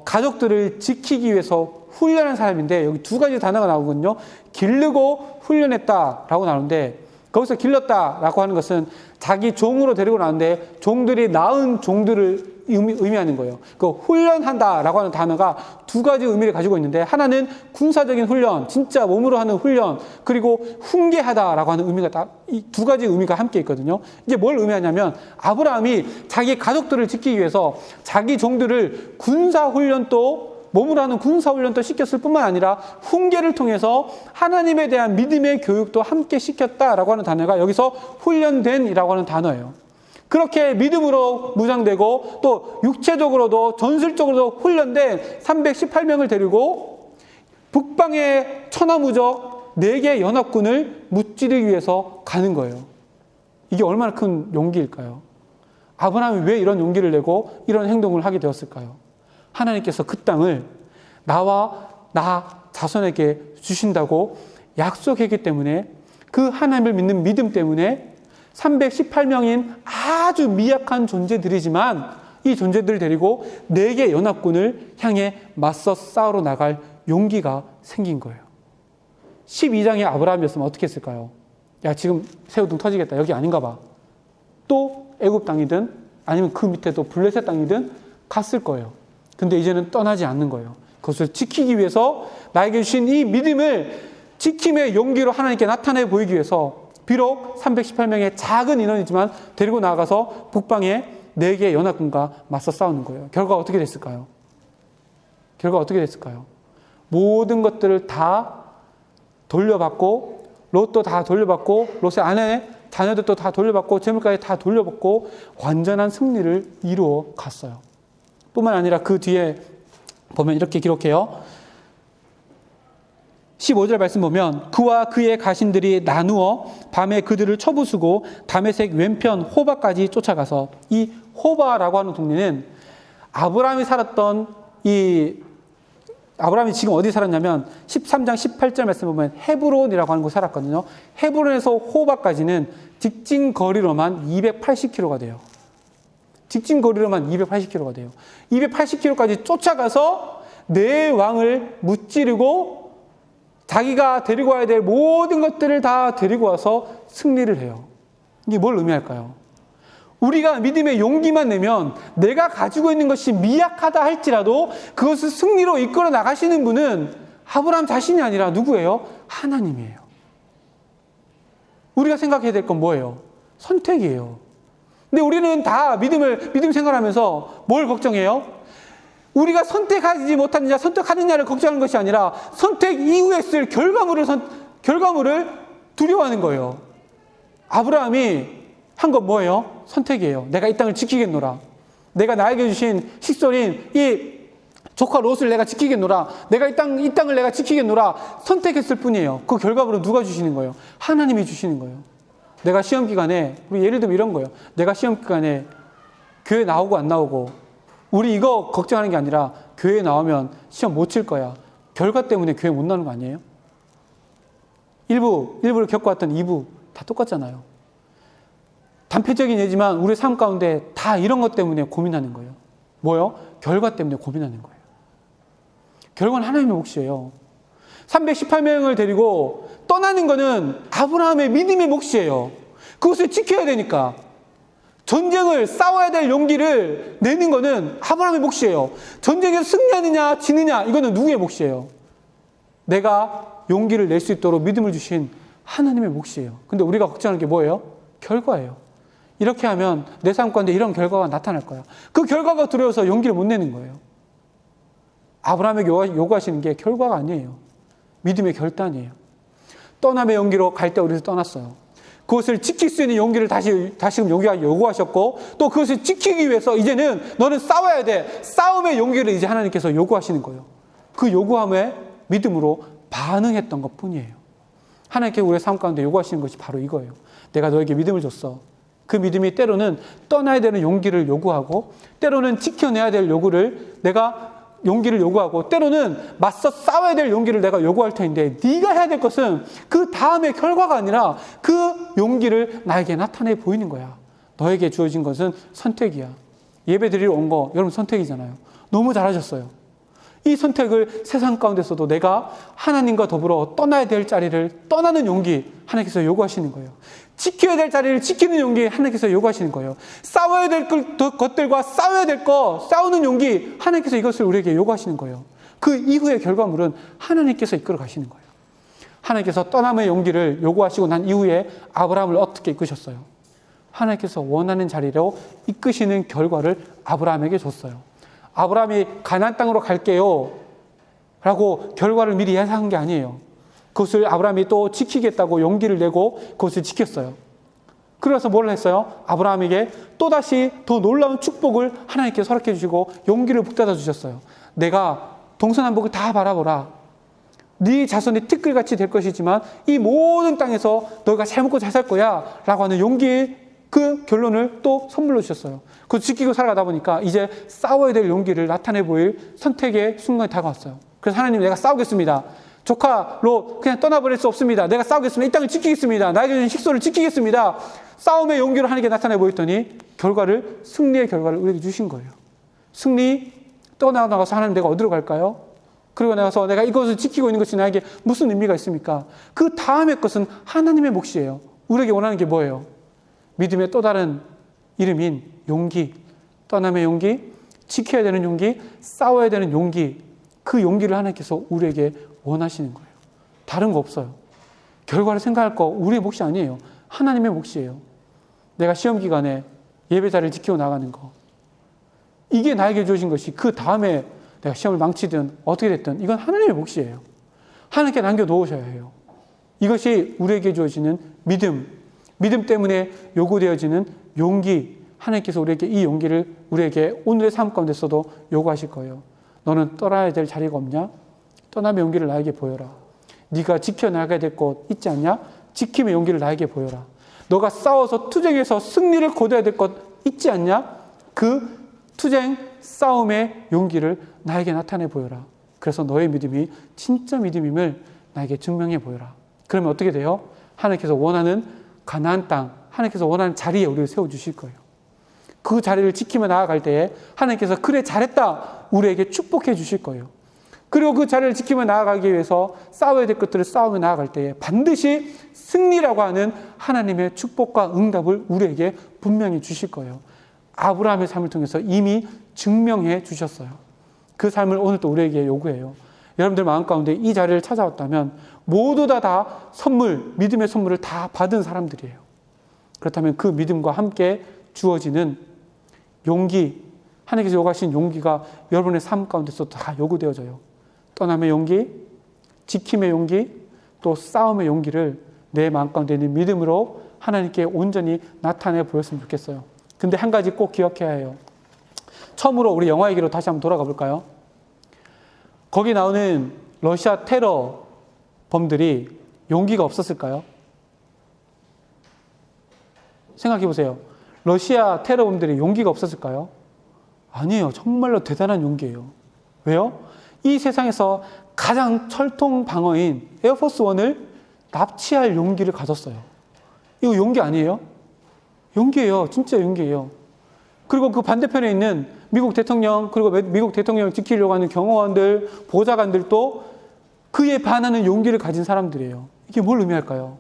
가족들을 지키기 위해서 훈련한 사람인데, 여기 2가지 단어가 나오거든요. 기르고 훈련했다라고 나오는데, 거기서 길렀다라고 하는 것은 자기 종으로 데리고 나오는데 종들이 낳은 종들을 의미하는 거예요. 그 훈련한다라고 하는 단어가 2가지 의미를 가지고 있는데, 하나는 군사적인 훈련, 진짜 몸으로 하는 훈련, 그리고 훈계하다라고 하는 의미가 이 2가지 의미가 함께 있거든요. 이게 뭘 의미하냐면, 아브라함이 자기 가족들을 지키기 위해서 자기 종들을 군사훈련도, 몸으로 하는 군사훈련도 시켰을 뿐만 아니라 훈계를 통해서 하나님에 대한 믿음의 교육도 함께 시켰다라고 하는 단어가 여기서 훈련된이라고 하는 단어예요. 그렇게 믿음으로 무장되고 또 육체적으로도 전술적으로도 훈련된 318명을 데리고 북방의 천하무적 4개의 연합군을 무찌르기 위해서 가는 거예요. 이게 얼마나 큰 용기일까요? 아브라함이 왜 이런 용기를 내고 이런 행동을 하게 되었을까요? 하나님께서 그 땅을 나와 나 자손에게 주신다고 약속했기 때문에, 그 하나님을 믿는 믿음 때문에 318명인 아주 미약한 존재들이지만 이 존재들을 데리고 4개 연합군을 향해 맞서 싸우러 나갈 용기가 생긴 거예요. 12장의 아브라함이었으면 어떻게 했을까요? 야, 지금 새우등 터지겠다. 여기 아닌가 봐. 또 애굽 땅이든 아니면 그 밑에 또 블레셋 땅이든 갔을 거예요. 근데 이제는 떠나지 않는 거예요. 그것을 지키기 위해서 나에게 주신 이 믿음을 지킴의 용기로 하나님께 나타내 보이기 위해서 비록 318명의 작은 인원이지만 데리고 나가서 북방의 4개의 연합군과 맞서 싸우는 거예요. 결과가 어떻게 됐을까요? 결과가 어떻게 됐을까요? 모든 것들을 다 돌려받고, 롯도 다 돌려받고, 롯의 아내, 자녀들도 다 돌려받고, 재물까지 다 돌려받고 완전한 승리를 이루어 갔어요. 뿐만 아니라 그 뒤에 보면 이렇게 기록해요. 15절 말씀 보면, 그와 그의 가신들이 나누어 밤에 그들을 쳐부수고 다메섹 왼편 호바까지 쫓아가서, 이 호바라고 하는 동네는 아브라함이 살았던 아브라함이 지금 어디 살았냐면 13장 18절 말씀 보면 헤브론이라고 하는 곳에 살았거든요. 헤브론에서 호바까지는 직진 거리로만 280km가 돼요. 직진 거리로만 280km가 돼요. 280km까지 쫓아가서 4왕을 무찌르고 자기가 데리고 와야 될 모든 것들을 다 데리고 와서 승리를 해요. 이게 뭘 의미할까요? 우리가 믿음의 용기만 내면 내가 가지고 있는 것이 미약하다 할지라도 그것을 승리로 이끌어 나가시는 분은 아브라함 자신이 아니라 누구예요? 하나님이에요. 우리가 생각해야 될 건 뭐예요? 선택이에요. 근데 우리는 다 믿음 생활하면서 뭘 걱정해요? 우리가 선택하지 못하느냐, 선택하느냐를 걱정하는 것이 아니라 선택 이후에 쓸 결과물을 두려워하는 거예요. 아브라함이 한 건 뭐예요? 선택이에요. 내가 이 땅을 지키겠노라. 내가 나에게 주신 식솔인 이 조카 롯을 내가 지키겠노라. 내가 이 땅을 내가 지키겠노라. 선택했을 뿐이에요. 그 결과물은 누가 주시는 거예요? 하나님이 주시는 거예요. 내가 시험 기간에, 우리 예를 들면 이런 거예요. 내가 시험 기간에 교회 나오고 안 나오고, 우리 이거 걱정하는 게 아니라 교회 나오면 시험 못 칠 거야. 결과 때문에 교회 못 나오는 거 아니에요? 일부를 겪어왔던 2부 다 똑같잖아요. 단편적인 예지만 우리 삶 가운데 다 이런 것 때문에 고민하는 거예요. 뭐요? 결과 때문에 고민하는 거예요. 결과는 하나님의 몫이에요. 318명을 데리고 떠나는 거는 아브라함의 믿음의 몫이에요. 그것을 지켜야 되니까. 전쟁을 싸워야 될 용기를 내는 거는 아브라함의 몫이에요. 전쟁에서 승리하느냐 지느냐 이거는 누구의 몫이에요? 내가 용기를 낼 수 있도록 믿음을 주신 하나님의 몫이에요. 근데 우리가 걱정하는 게 뭐예요? 결과예요. 이렇게 하면 내 삶 가운데 이런 결과가 나타날 거야. 그 결과가 두려워서 용기를 못 내는 거예요. 아브라함에게 요구하시는 게 결과가 아니에요. 믿음의 결단이에요. 떠남의 용기로 갈 때 우리를 떠났어요. 그것을 지킬 수 있는 용기를 다시금 요구하셨고, 또 그것을 지키기 위해서 이제는 너는 싸워야 돼. 싸움의 용기를 이제 하나님께서 요구하시는 거예요. 그 요구함에 믿음으로 반응했던 것 뿐이에요. 하나님께 우리의 삶 가운데 요구하시는 것이 바로 이거예요. 내가 너에게 믿음을 줬어. 그 믿음이 때로는 떠나야 되는 용기를 요구하고, 때로는 지켜내야 될 용기를 요구하고, 때로는 맞서 싸워야 될 용기를 내가 요구할 텐데, 네가 해야 될 것은 그 다음의 결과가 아니라 그 용기를 나에게 나타내 보이는 거야. 너에게 주어진 것은 선택이야. 예배 드리러 온 거 여러분 선택이잖아요. 너무 잘하셨어요. 이 선택을 세상 가운데서도 내가 하나님과 더불어 떠나야 될 자리를 떠나는 용기 하나님께서 요구하시는 거예요. 지켜야 될 자리를 지키는 용기 하나님께서 요구하시는 거예요. 싸워야 될 것들과 싸워야 될 거 싸우는 용기 하나님께서 이것을 우리에게 요구하시는 거예요. 그 이후의 결과물은 하나님께서 이끌어 가시는 거예요. 하나님께서 떠남의 용기를 요구하시고 난 이후에 아브라함을 어떻게 이끄셨어요? 하나님께서 원하는 자리로 이끄시는 결과를 아브라함에게 줬어요. 아브라함이 가나안 땅으로 갈게요 라고 결과를 미리 예상한 게 아니에요. 그것을 아브라함이 또 지키겠다고 용기를 내고 그것을 지켰어요. 그래서 뭘 했어요? 아브라함에게 또다시 더 놀라운 축복을 하나님께 허락해 주시고 용기를 북돋아 주셨어요. 내가 동서남북을 다 바라보라. 네 자손이 티끌같이 될 것이지만 이 모든 땅에서 너희가 잘 먹고 잘 살 거야 라고 하는 용기의 그 결론을 또 선물로 주셨어요. 그거 지키고 살아가다 보니까 이제 싸워야 될 용기를 나타내 보일 선택의 순간이 다가왔어요. 그래서 하나님, 내가 싸우겠습니다. 조카로 그냥 떠나버릴 수 없습니다. 내가 싸우겠습니다. 이 땅을 지키겠습니다. 나에게 주신 식소를 지키겠습니다. 싸움의 용기를 하나님께 나타내 보였더니 승리의 결과를 우리에게 주신 거예요. 승리, 떠나가서 하나님, 내가 어디로 갈까요? 그리고 나가서 내가 이것을 지키고 있는 것이 나에게 무슨 의미가 있습니까? 그 다음의 것은 하나님의 몫이에요. 우리에게 원하는 게 뭐예요? 믿음의 또 다른 이름인 용기, 떠남의 용기, 지켜야 되는 용기, 싸워야 되는 용기, 그 용기를 하나님께서 우리에게 원하시는 거예요. 다른 거 없어요. 결과를 생각할 거 우리의 몫이 아니에요. 하나님의 몫이에요. 내가 시험 기간에 예배 자리를 지키고 나가는 거, 이게 나에게 주어진 것이 그 다음에 내가 시험을 망치든 어떻게 됐든 이건 하나님의 몫이에요. 하나님께 남겨놓으셔야 해요. 이것이 우리에게 주어지는 믿음 때문에 요구되어지는 용기, 하나님께서 우리에게 이 용기를 우리에게 오늘의 삶 가운데서도 요구하실 거예요. 너는 떠나야 될 자리가 없냐? 떠남의 용기를 나에게 보여라. 네가 지켜나가야 될 것 있지 않냐? 지킴의 용기를 나에게 보여라. 너가 싸워서 투쟁해서 승리를 거둬야 될 것 있지 않냐? 그 투쟁, 싸움의 용기를 나에게 나타내 보여라. 그래서 너의 믿음이 진짜 믿음임을 나에게 증명해 보여라. 그러면 어떻게 돼요? 하나님께서 원하는 가나안 땅, 하나님께서 원하는 자리에 우리를 세워주실 거예요. 그 자리를 지키며 나아갈 때에 하나님께서 그래 잘했다 우리에게 축복해 주실 거예요. 그리고 그 자리를 지키며 나아가기 위해서 싸워야 될 것들을 싸우며 나아갈 때에 반드시 승리라고 하는 하나님의 축복과 응답을 우리에게 분명히 주실 거예요. 아브라함의 삶을 통해서 이미 증명해 주셨어요. 그 삶을 오늘 또 우리에게 요구해요. 여러분들 마음 가운데 이 자리를 찾아왔다면 모두 다 선물, 믿음의 선물을 다 받은 사람들이에요. 그렇다면 그 믿음과 함께 주어지는 용기, 하나님께서 요구하신 용기가 여러분의 삶 가운데서 다 요구되어져요. 떠남의 용기, 지킴의 용기, 또 싸움의 용기를 내 마음 가운데 있는 믿음으로 하나님께 온전히 나타내 보였으면 좋겠어요. 근데 한 가지 꼭 기억해야 해요. 처음으로 우리 영화 얘기로 다시 한번 돌아가 볼까요? 거기 나오는 러시아 테러 범들이 용기가 없었을까요? 생각해 보세요. 러시아 테러범들이 용기가 없었을까요? 아니에요. 정말로 대단한 용기예요. 왜요? 이 세상에서 가장 철통 방어인 에어포스 1을 납치할 용기를 가졌어요. 이거 용기 아니에요? 용기예요. 진짜 용기예요. 그리고 그 반대편에 있는 미국 대통령, 그리고 미국 대통령을 지키려고 하는 경호원들, 보좌관들도 그에 반하는 용기를 가진 사람들이에요. 이게 뭘 의미할까요?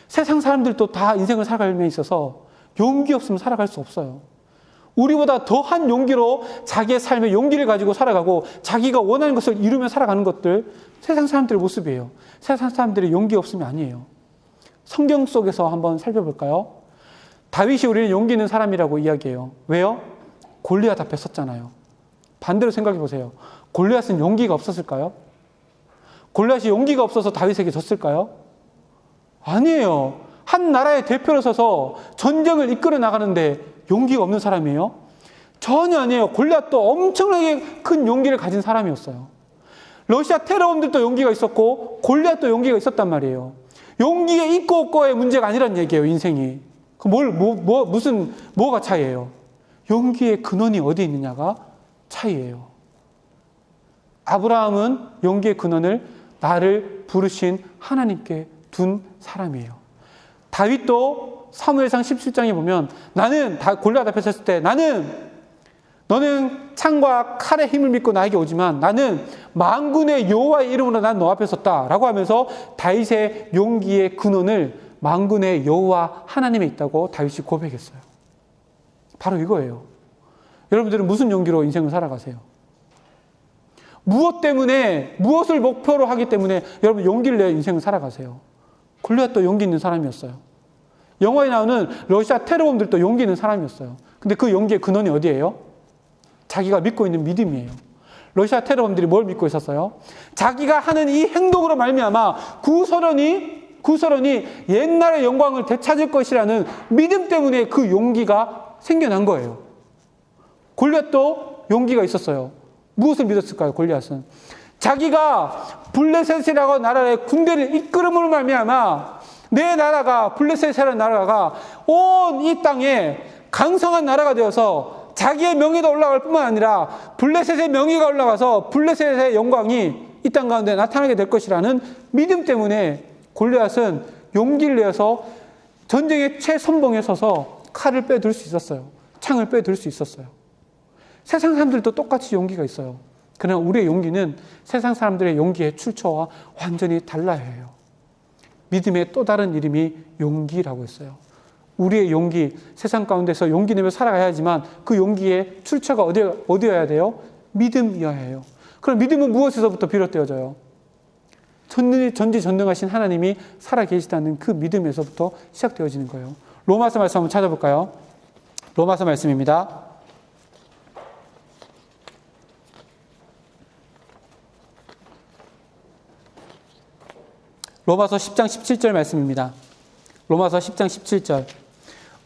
세상 사람들도 다 인생을 살아가는 데 있어서 용기 없으면 살아갈 수 없어요. 우리보다 더한 용기로 자기의 삶의 용기를 가지고 살아가고 자기가 원하는 것을 이루며 살아가는 것들, 세상 사람들의 모습이에요. 세상 사람들이 용기 없으면 아니에요. 성경 속에서 한번 살펴볼까요? 다윗이 우리는 용기 있는 사람이라고 이야기해요. 왜요? 골리앗 앞에 섰잖아요. 반대로 생각해 보세요. 골리앗은 용기가 없었을까요? 골리앗이 용기가 없어서 다윗에게 졌을까요? 아니에요. 한 나라의 대표로 서서 전쟁을 이끌어 나가는데 용기가 없는 사람이에요? 전혀 아니에요. 골리앗도 엄청나게 큰 용기를 가진 사람이었어요. 러시아 테러범들도 용기가 있었고 골리앗도 용기가 있었단 말이에요. 용기에 있고 없고의 문제가 아니란 얘기예요, 인생이. 뭐가 차이예요? 용기의 근원이 어디 있느냐가 차이예요. 아브라함은 용기의 근원을 나를 부르신 하나님께 둔 사람이에요. 다윗도 사무엘상 17장에 보면 나는 골리앗 앞에 섰을 때 너는 창과 칼의 힘을 믿고 나에게 오지만 나는 만군의 여호와의 이름으로 난 너 앞에 섰다라고 하면서 다윗의 용기의 근원을 만군의 여호와 하나님에 있다고 다윗이 고백했어요. 바로 이거예요. 여러분들은 무슨 용기로 인생을 살아가세요? 무엇을 목표로 하기 때문에 여러분 용기를 내어 인생을 살아가세요? 골리앗도 용기 있는 사람이었어요. 영화에 나오는 러시아 테러범들도 용기 있는 사람이었어요. 근데 그 용기의 근원이 어디예요? 자기가 믿고 있는 믿음이에요. 러시아 테러범들이 뭘 믿고 있었어요? 자기가 하는 이 행동으로 말미암아 구서론이 옛날의 영광을 되찾을 것이라는 믿음 때문에 그 용기가 생겨난 거예요. 골리앗도 용기가 있었어요. 무엇을 믿었을까요? 골리앗은 자기가 블레셋이라고 나라의 군대를 이끌음으로 말미암아 내 나라가 블레셋이라는 나라가 온 이 땅에 강성한 나라가 되어서 자기의 명예도 올라갈 뿐만 아니라 블레셋의 명예가 올라가서 블레셋의 영광이 이 땅 가운데 나타나게 될 것이라는 믿음 때문에 골리앗은 용기를 내어서 전쟁의 최선봉에 서서 칼을 빼들 수 있었어요. 창을 빼들 수 있었어요. 세상 사람들도 똑같이 용기가 있어요. 그러나 우리의 용기는 세상 사람들의 용기의 출처와 완전히 달라야 해요. 믿음의 또 다른 이름이 용기라고 했어요. 우리의 용기, 세상 가운데서 용기 내며 살아가야 하지만 그 용기의 출처가 어디여야 돼요? 믿음이어야 해요. 그럼 믿음은 무엇에서부터 비롯되어져요? 전지전능하신 하나님이 살아계시다는 그 믿음에서부터 시작되어지는 거예요. 로마서 말씀 한번 찾아볼까요? 로마서 말씀입니다. 로마서 10장 17절 말씀입니다. 로마서 10장 17절.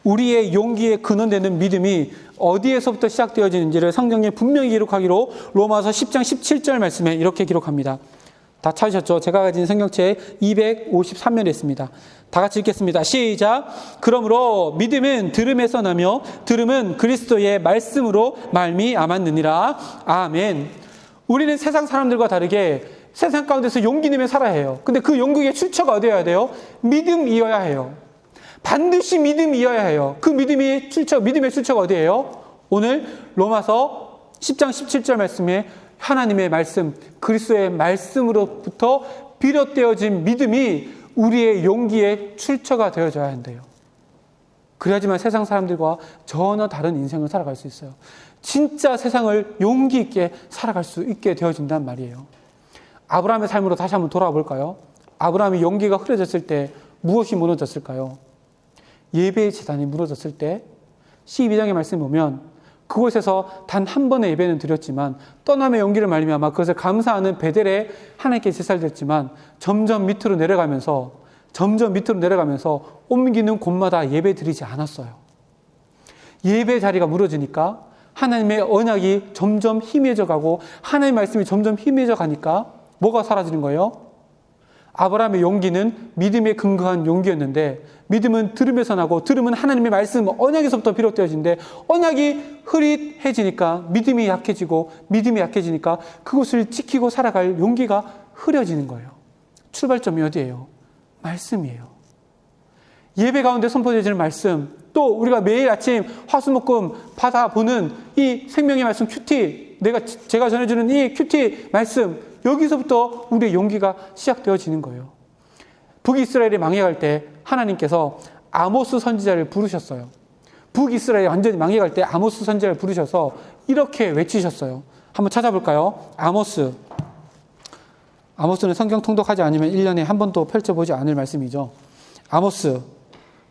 우리의 용기에 근원되는 믿음이 어디에서부터 시작되어지는지를 성경에 분명히 기록하기로 로마서 10장 17절 말씀에 이렇게 기록합니다. 다 찾으셨죠? 제가 가진 성경책 253면에 있습니다. 다 같이 읽겠습니다. 시작. 그러므로 믿음은 들음에서 나며 들음은 그리스도의 말씀으로 말미암았느니라. 아멘. 우리는 세상 사람들과 다르게 세상 가운데서 용기 내며 살아야 해요. 근데 그 용기의 출처가 어디여야 돼요? 믿음이어야 해요. 반드시 믿음이어야 해요. 그 믿음의 출처가 어디예요? 오늘 로마서 10장 17절 말씀에 하나님의 말씀, 그리스도의 말씀으로부터 비롯되어진 믿음이 우리의 용기의 출처가 되어져야 한대요. 그래야지만 세상 사람들과 전혀 다른 인생을 살아갈 수 있어요. 진짜 세상을 용기 있게 살아갈 수 있게 되어진단 말이에요. 아브라함의 삶으로 다시 한번 돌아볼까요? 아브라함이 용기가 흐려졌을 때 무엇이 무너졌을까요? 예배의 제단이 무너졌을 때 12장의 말씀 보면 그곳에서 단 한 번의 예배는 드렸지만 떠남의 용기를 말미암아 그것을 감사하는 베델에 하나님께 제사를 드렸지만 점점 밑으로 내려가면서 옮기는 곳마다 예배 드리지 않았어요. 예배 자리가 무너지니까 하나님의 언약이 점점 희미해져 가고 하나님의 말씀이 점점 희미해져 가니까 뭐가 사라지는 거예요? 아브라함의 용기는 믿음에 근거한 용기였는데 믿음은 들음에서 나고 들음은 하나님의 말씀, 언약에서부터 비롯되어지는데 언약이 흐릿해지니까 믿음이 약해지니까 그것을 지키고 살아갈 용기가 흐려지는 거예요. 출발점이 어디예요? 말씀이에요. 예배 가운데 선포되어지는 말씀, 또 우리가 매일 아침 화수목금 받아보는 이 생명의 말씀 큐티, 제가 전해주는 이 큐티 말씀, 여기서부터 우리의 용기가 시작되어지는 거예요. 북이스라엘이 망해갈 때 하나님께서 아모스 선지자를 부르셨어요. 북이스라엘이 완전히 망해갈 때 아모스 선지자를 부르셔서 이렇게 외치셨어요. 한번 찾아볼까요? 아모스는 성경 통독하지 않으면 1년에 한 번도 펼쳐보지 않을 말씀이죠. 아모스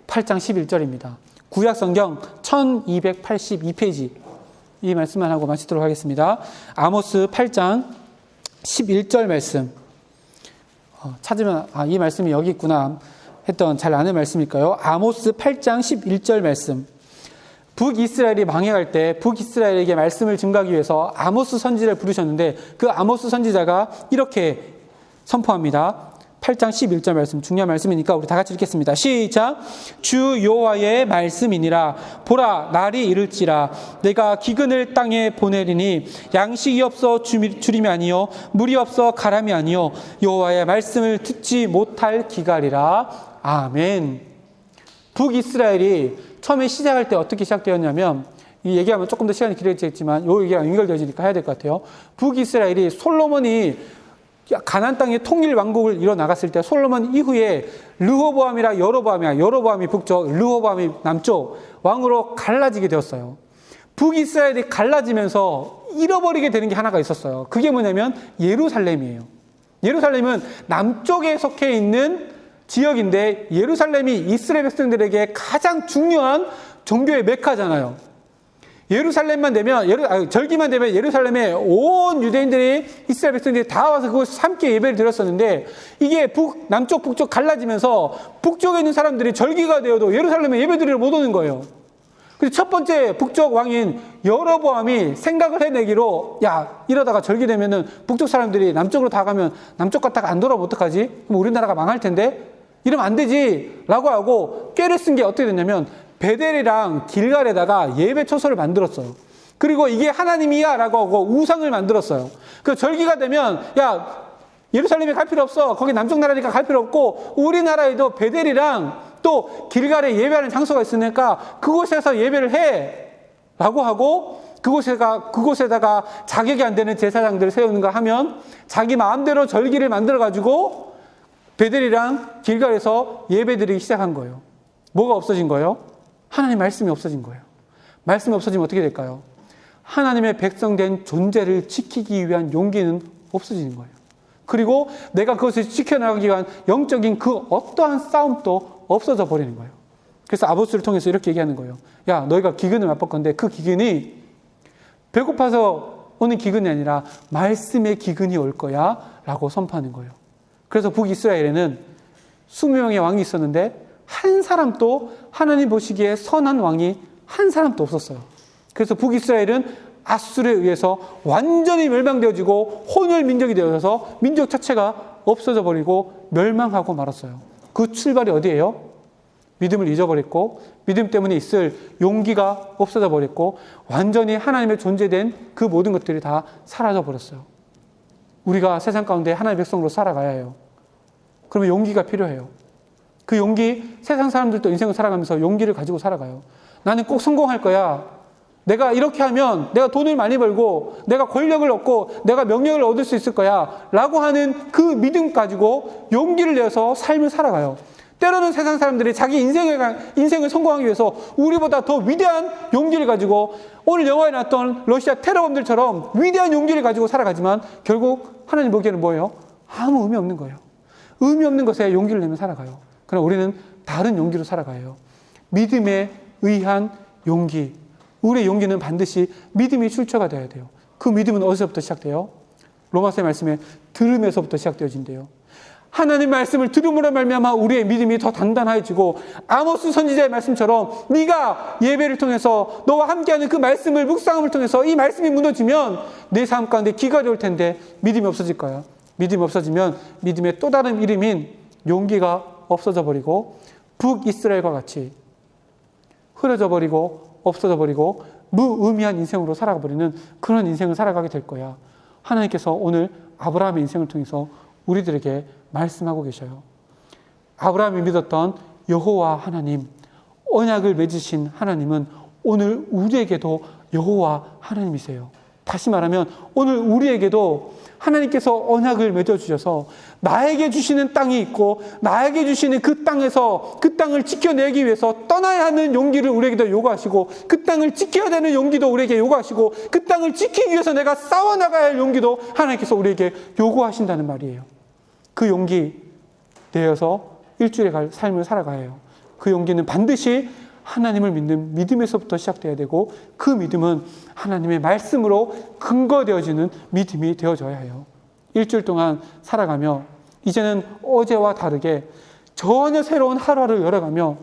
8장 11절입니다. 구약성경 1282페이지 이 말씀만 하고 마치도록 하겠습니다. 아모스 8장 11절 말씀 찾으면 이 말씀이 여기 있구나 했던 잘 아는 말씀일까요? 아모스 8장 11절 말씀. 북이스라엘이 망해갈 때 북이스라엘에게 말씀을 증가하기 위해서 아모스 선지자를 부르셨는데 그 아모스 선지자가 이렇게 선포합니다. 8장 11절 말씀, 중요한 말씀이니까 우리 다 같이 읽겠습니다. 시작. 주 여호와의 말씀이니라. 보라, 날이 이를지라. 내가 기근을 땅에 보내리니 양식이 없어 주림이 아니요 물이 없어 가람이 아니요 여호와의 말씀을 듣지 못할 기갈이라. 아멘. 북이스라엘이 처음에 시작할 때 어떻게 시작되었냐면, 이 얘기하면 조금 더 시간이 길어지겠지만 이 얘기가 연결되어지니까 해야 될 것 같아요. 북이스라엘이 솔로몬이 가나안 땅의 통일 왕국을 이뤄 나갔을 때, 솔로몬 이후에 르호보암이라 여로보암이 북쪽, 르호보암이 남쪽 왕으로 갈라지게 되었어요. 북이스라엘이 갈라지면서 잃어버리게 되는 게 하나가 있었어요. 그게 뭐냐면 예루살렘이에요. 예루살렘은 남쪽에 속해 있는 지역인데, 예루살렘이 이스라엘 백성들에게 가장 중요한 종교의 메카잖아요. 예루살렘만 되면, 절기만 되면 예루살렘에 온 유대인들이, 이스라엘 백성들이 다 와서 그곳에서 함께 예배를 드렸었는데, 이게 남쪽, 북쪽 갈라지면서 북쪽에 있는 사람들이 절기가 되어도 예루살렘에 예배 드리러 못 오는 거예요. 그래서 첫 번째 북쪽 왕인 여로보암이 생각을 해내기로, 야, 이러다가 절기 되면은 북쪽 사람들이 남쪽으로 다 가면 남쪽 갔다가 안 돌아오면 어떡하지? 그럼 우리나라가 망할 텐데? 이러면 안 되지. 라고 하고 꾀를 쓴 게 어떻게 됐냐면, 베델이랑 길갈에다가 예배 초소를 만들었어요. 그리고 이게 하나님이야 라고 하고 우상을 만들었어요. 그 절기가 되면, 야, 예루살렘에 갈 필요 없어. 거기 남쪽 나라니까 갈 필요 없고, 우리나라에도 베델이랑 또 길갈에 예배하는 장소가 있으니까 그곳에서 예배를 해 라고 하고, 그곳에다가 자격이 안 되는 제사장들을 세우는가 하면 자기 마음대로 절기를 만들어가지고 베델이랑 길갈에서 예배드리기 시작한 거예요. 뭐가 없어진 거예요? 하나님 말씀이 없어진 거예요. 말씀이 없어지면 어떻게 될까요? 하나님의 백성된 존재를 지키기 위한 용기는 없어지는 거예요. 그리고 내가 그것을 지켜나가기 위한 영적인 그 어떠한 싸움도 없어져 버리는 거예요. 그래서 아모스를 통해서 이렇게 얘기하는 거예요. 야, 너희가 기근을 맛볼 건데 그 기근이 배고파서 오는 기근이 아니라 말씀의 기근이 올 거야 라고 선포하는 거예요. 그래서 북이스라엘에는 20명의 왕이 있었는데 한 사람도 하나님 보시기에 선한 왕이 한 사람도 없었어요. 그래서 북이스라엘은 아수르에 의해서 완전히 멸망되어지고 혼혈 민족이 되어서 민족 자체가 없어져 버리고 멸망하고 말았어요. 그 출발이 어디예요? 믿음을 잊어버렸고, 믿음 때문에 있을 용기가 없어져 버렸고, 완전히 하나님의 존재된 그 모든 것들이 다 사라져 버렸어요. 우리가 세상 가운데 하나님의 백성으로 살아가야 해요. 그러면 용기가 필요해요. 그 용기, 세상 사람들도 인생을 살아가면서 용기를 가지고 살아가요. 나는 꼭 성공할 거야. 내가 이렇게 하면 내가 돈을 많이 벌고 내가 권력을 얻고 내가 명예를 얻을 수 있을 거야 라고 하는 그 믿음 가지고 용기를 내서 삶을 살아가요. 때로는 세상 사람들이 자기 인생을 성공하기 위해서 우리보다 더 위대한 용기를 가지고, 오늘 영화에 나왔던 러시아 테러범들처럼 위대한 용기를 가지고 살아가지만 결국 하나님 보기에는 뭐예요? 아무 의미 없는 거예요. 의미 없는 것에 용기를 내며 살아가요. 그러나 우리는 다른 용기로 살아가요. 믿음에 의한 용기. 우리의 용기는 반드시 믿음이 출처가 되어야 돼요. 그 믿음은 어디서부터 시작돼요? 로마서의 말씀에 들음에서부터 시작되어진대요. 하나님 말씀을 들음으로 말미암아 우리의 믿음이 더 단단해지고, 아모스 선지자의 말씀처럼 네가 예배를 통해서 너와 함께하는 그 말씀을 묵상함을 통해서 이 말씀이 무너지면 내 삶 가운데 기갈이 올 텐데 믿음이 없어질 거야. 믿음이 없어지면 믿음의 또 다른 이름인 용기가 없어져 버리고 북이스라엘과 같이 흐려져 버리고 없어져 버리고 무의미한 인생으로 살아가 버리는 그런 인생을 살아가게 될 거야. 하나님께서 오늘 아브라함의 인생을 통해서 우리들에게 말씀하고 계셔요. 아브라함이 믿었던 여호와 하나님, 언약을 맺으신 하나님은 오늘 우리에게도 여호와 하나님이세요. 다시 말하면 오늘 우리에게도 하나님께서 언약을 맺어주셔서 나에게 주시는 땅이 있고 나에게 주시는 그 땅에서 그 땅을 지켜내기 위해서 떠나야 하는 용기를 우리에게도 요구하시고, 그 땅을 지켜야 되는 용기도 우리에게 요구하시고, 그 땅을 지키기 위해서 내가 싸워나가야 할 용기도 하나님께서 우리에게 요구하신다는 말이에요. 그 용기 내어서 일주일에 갈 삶을 살아가야 해요. 그 용기는 반드시 하나님을 믿는 믿음에서부터 시작돼야 되고, 그 믿음은 하나님의 말씀으로 근거되어지는 믿음이 되어져야 해요. 일주일 동안 살아가며 이제는 어제와 다르게 전혀 새로운 하루를 열어가며,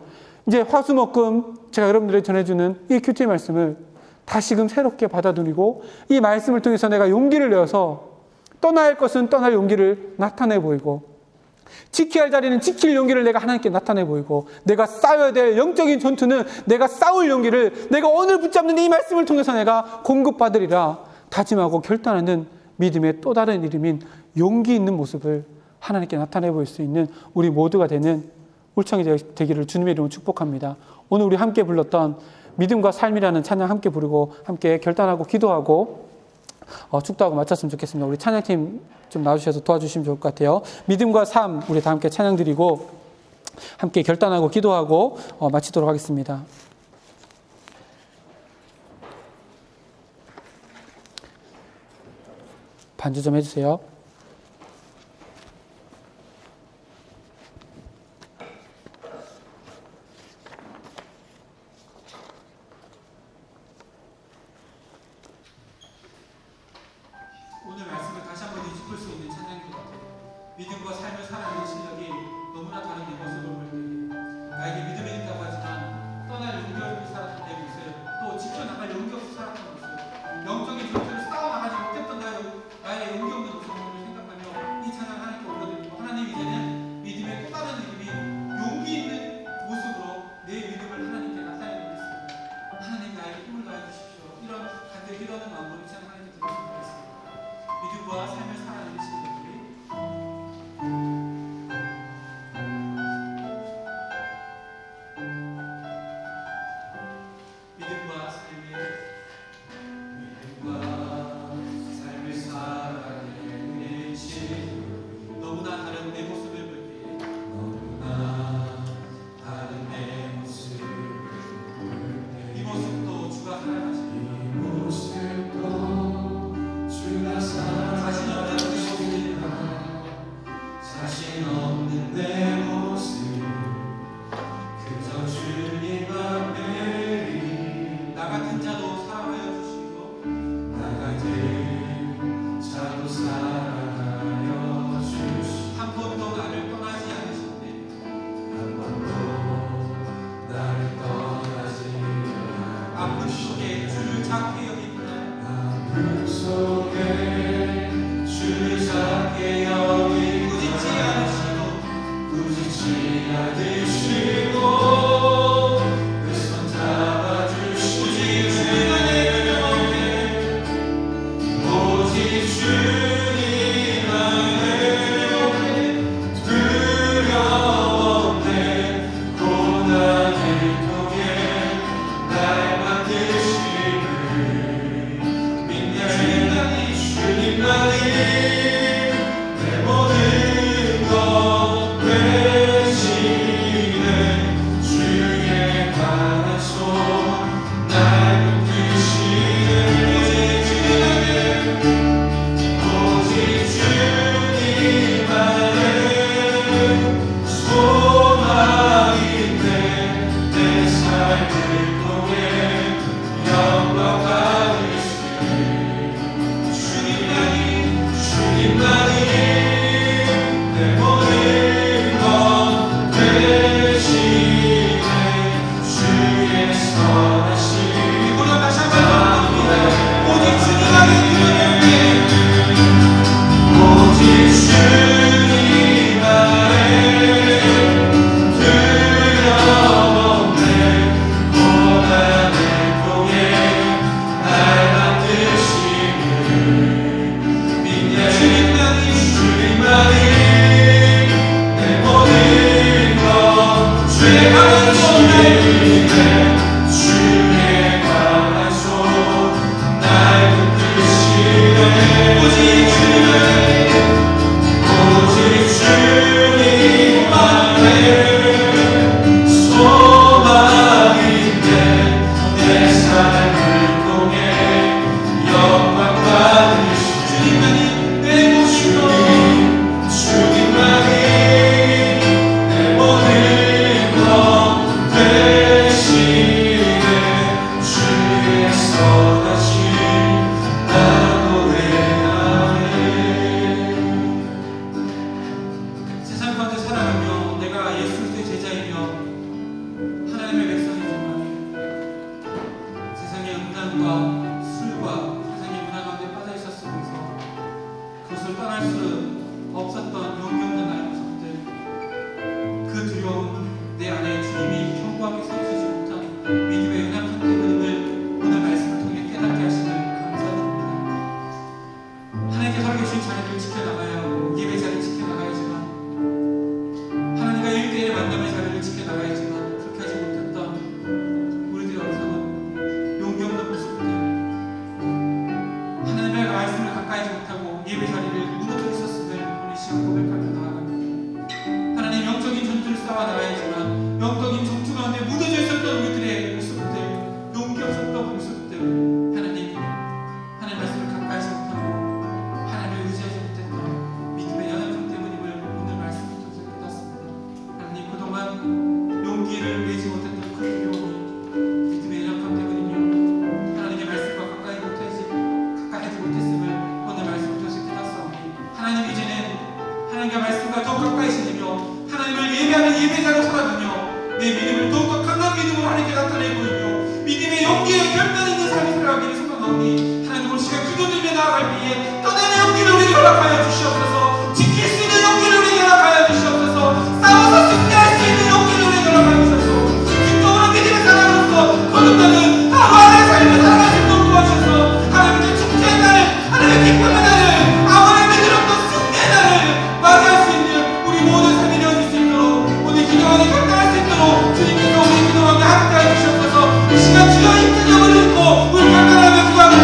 이제 화수목금 제가 여러분들에게 전해주는 이 큐티 말씀을 다시금 새롭게 받아들이고, 이 말씀을 통해서 내가 용기를 내어서 떠나야 할 것은 떠날 용기를 나타내 보이고, 지켜야 할 자리는 지킬 용기를 내가 하나님께 나타내 보이고, 내가 싸워야 될 영적인 전투는 내가 싸울 용기를 내가 오늘 붙잡는 이 말씀을 통해서 내가 공급받으리라 다짐하고 결단하는 믿음의 또 다른 이름인 용기 있는 모습을 하나님께 나타내 보일 수 있는 우리 모두가 되는 울창이 되기를 주님의 이름으로 축복합니다. 오늘 우리 함께 불렀던 믿음과 삶이라는 찬양 함께 부르고 함께 결단하고 기도하고 축도하고 마쳤으면 좋겠습니다. 우리 찬양팀 좀 나와주셔서 도와주시면 좋을 것 같아요. 믿음과 삶 우리 다 함께 찬양 드리고 함께 결단하고 기도하고 마치도록 하겠습니다. 반주 좀 해주세요. 오늘 말씀을 다시 한번 짚을 수 있는 찬양인 것 같아요. 믿음과 삶을 살아내는 실력이 너무나 다른 내 모습을 볼 때 나에게 믿음이 있다고 하지만 떠날 용기 없이 살았던 내 모습, 또 지켜나갈 용기 없이 살았던 모습, 영적인 전투를 싸워나가지 못했던 나의 용기 없는 모습을 생각하며 이 찬양 하나님께 올려드리고, 하나님 이제는 믿음의 또 다른 이름이 용기 있는 모습으로 내 믿음을 하나님께 나타내드리겠습니다. 하나님 나에게 힘을 더해주십시오. 이런 간절히 기도하는 마음으로 이 찬양 하나님께 드렸으면 좋겠습니다. 믿음과 삶을 살아내는 신들이 너무나 다른 내 모습을 볼 때, 이 모습도 주가 자신 없는 내 모습, 그저 주님 앞에 나 같은 자도 사랑하여 주시고, 나 같은 자도 사랑하여 주시고, 한 번도 나를 떠나지 않으셨네. 한 번도 나를 떠나지 않으셨네. 아픔 속에 주를 작게 여기구나. 아픔 속에 주를 작게 여기구나. 꾸짖지 않으시고 내 손 잡아주시고, 오직 주님 안에 두려움 없네. 고난을 통해 날 만드심을 믿네. 주님만이 내 모든 것 되시네. 주의 강한 손 날 붙드시네. 오직 주님 안에 소망인데 내 삶을 통해 영광 받으시네. 주님만이 내 모든 것 되시네. 주의 선하심 이보다 다시 한번 기도합니다. 오직 주님만이 오직 주님 안에 두려움 없네. 고난을 통해 날 만드시는 주님만이 내 모든 것 주의 강한 손에 주의 강한 손 날 붙드시네. 오직 주님 안에 소망인데 내 삶을 통해 영광 받으시네. 주님만이 내 모든 것 되시네. 주의 선하심 나 노래하네. 세상 가운데 살아가며 내가 예수 그리스도의 제자이며 하나님의 백성이지만 세상의 음란과 술과 세상의 문화 가운데 빠져 있었으면서 그것을 떠날 수 없었던 용기 없는 나의 모습들, 주신 자리를 지켜나가야 하고 예배 자리를 지켜나가야지만 하나님과 1대1의 만남의 자리를 지켜나가야지만 그렇게 하지 못했던 우리들의 어리석은 용기 없는 모습들, 하나님의 말씀을 가까이 하지 못하고 예배 자리를 무너져 있었음을 우리 시간 고백하며 나아갑니다. 하나님 영적인 전투를 싸워 나가야지만 영적인 전투 가운데 무너져 있었던 우리들의 모습들, 용기 없었던 모습들, 하나님 말씀을 가까이 하지 못하고 하나님을 의지하지 못했던 믿음의 연약함 때문임을 오늘 말씀을 통해서 깨닫습니다. 하나님 그동안 용기를 내지 못했던 그 두려움이 믿음의 연약함 때문이며 하나님의 말씀과 가까이 하지 못했음을 오늘 말씀을 통해서 깨닫사오니 하나님 이제는 하나님의 말씀과 더 가까이 지내며 하나님을 예배하는 예배자로 살아가며 내 믿음을 더욱더 강한 믿음으로 하나님께 나타내고 있며 믿음의 용기에 결단 있는 삶을 살아가기를 소망하오니 하나님 오늘 시간 기도드리며 나아갈 때에 떠나는 용기를 우리에게 허락하여 주시옵소서. 지킬 수 있는 용기를 우리에게 허락하여 주시옵소서. 싸워서 승리할 수 있는 용기를 우리에게 허락하여 주시옵소서. 진정한 믿음의 사람으로서 거듭나는 하루하루의 삶을 살아갈 수 있도록 도와주셔서 하나님께 축제의 날을, 하나님의 기쁨의 날을, 아무리 믿으렸던 승리의 날을 맞이할 수 있는 우리 모든 삶이 되어질 수 있도록 오늘 기도하는 결단할 수 있도록 주님께서 우리 기도하며 함께해 주시옵소서. 이 시간 주여 힘든 영을 읽고 우리 결단하며 기도하며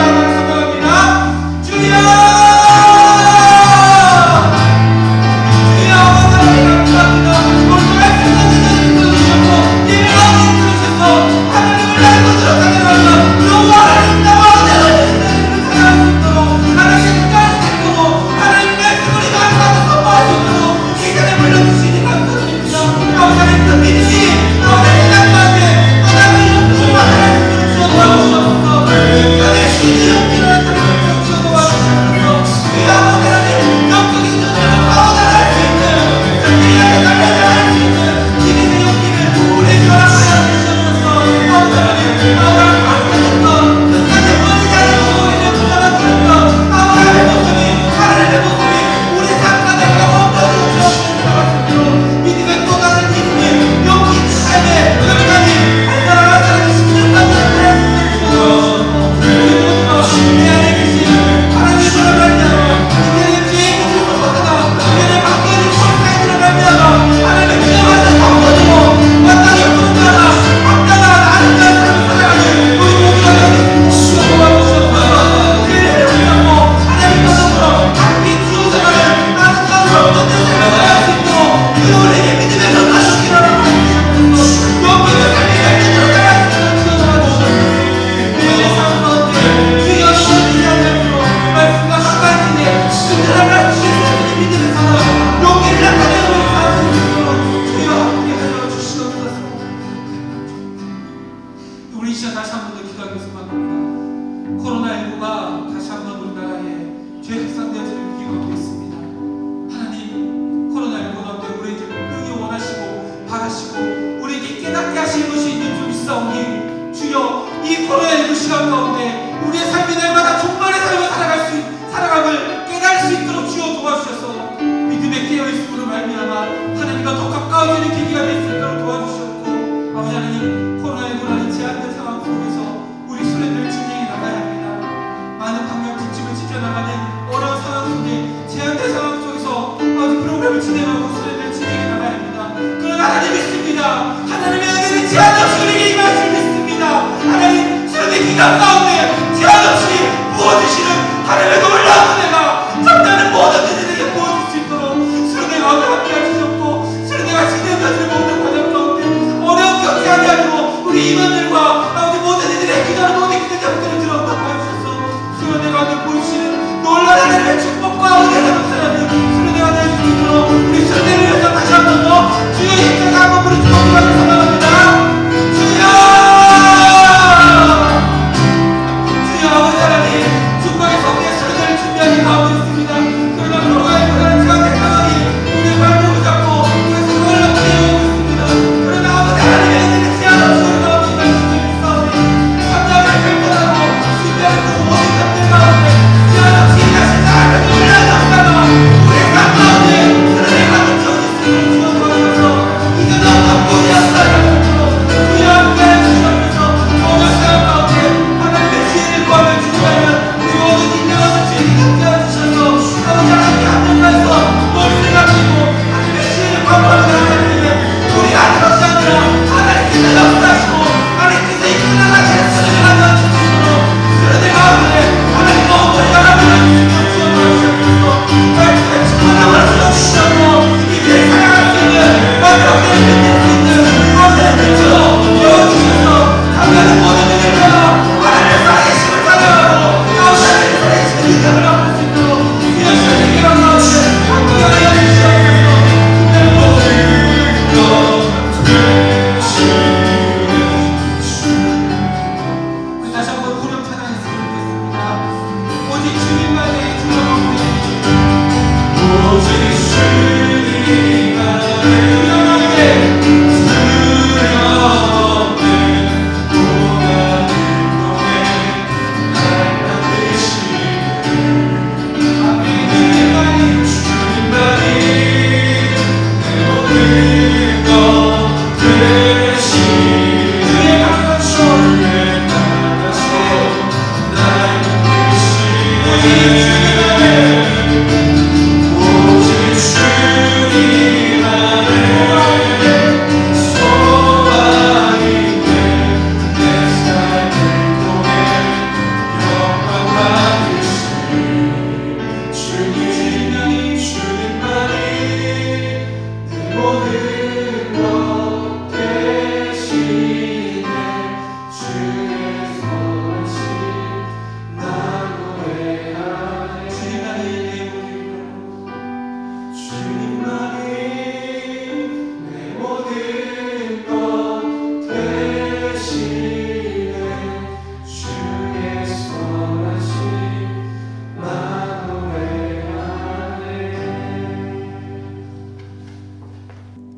나아가는 성경합니다. 주여 주여 아버지 하나님, 축복의 성례 수련을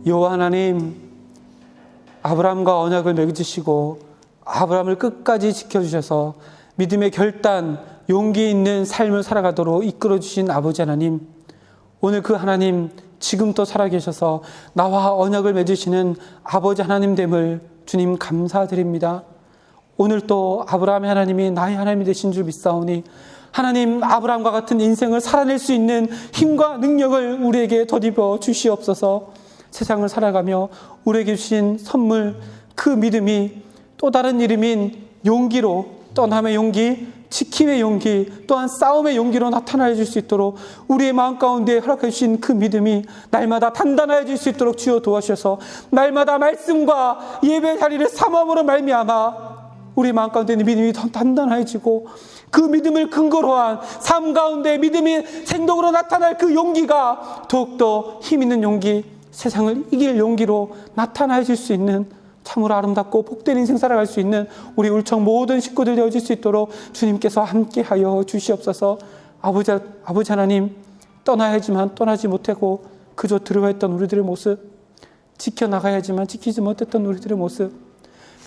여호와 하나님, 아브라함과 언약을 맺으시고 아브라함을 끝까지 지켜주셔서 믿음의 결단, 용기 있는 삶을 살아가도록 이끌어주신 아버지 하나님, 오늘 그 하나님 지금도 살아계셔서 나와 언약을 맺으시는 아버지 하나님 됨을 주님 감사드립니다. 오늘 또 아브라함의 하나님이 나의 하나님이 되신 줄 믿사오니 하나님, 아브라함과 같은 인생을 살아낼 수 있는 힘과 능력을 우리에게 덧입어 주시옵소서. 세상을 살아가며 우리에게 주신 선물, 그 믿음이 또 다른 이름인 용기로, 떠남의 용기, 지킴의 용기, 또한 싸움의 용기로 나타나야 줄 수 있도록 우리의 마음 가운데 허락해 주신 그 믿음이 날마다 단단해질 수 있도록 주여 도와주셔서 날마다 말씀과 예배 자리를 삼음으로 말미암아 우리 마음 가운데 있는 믿음이 더 단단해지고 그 믿음을 근거로 한 삶 가운데 믿음이 생동으로 나타날 그 용기가 더욱더 힘있는 용기, 세상을 이길 용기로 나타나질 수 있는 참으로 아름답고 복된 인생 살아갈 수 있는 우리 울청 모든 식구들 되어질 수 있도록 주님께서 함께하여 주시옵소서. 아버지 하나님, 떠나야지만 떠나지 못하고 그저 들어가 있던 우리들의 모습, 지켜나가야지만 지키지 못했던 우리들의 모습,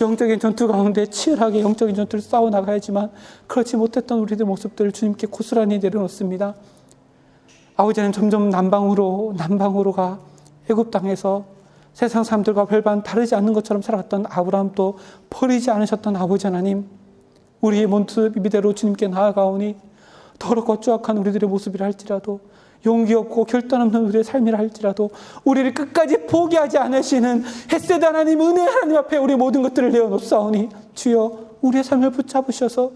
영적인 전투 가운데 치열하게 영적인 전투를 싸워나가야지만 그렇지 못했던 우리들의 모습들을 주님께 고스란히 내려놓습니다. 아버지 하나님, 점점 남방으로가 애굽 땅에서 세상 사람들과 별반 다르지 않는 것처럼 살아갔던 아브라함도 버리지 않으셨던 아버지 하나님, 우리의 모습 이대로 주님께 나아가오니 더럽고 추악한 우리들의 모습이라 할지라도, 용기 없고 결단 없는 우리의 삶이라 할지라도 우리를 끝까지 포기하지 않으시는 헷세드 하나님, 은혜 하나님 앞에 우리 모든 것들을 내어놓사오니 주여 우리의 삶을 붙잡으셔서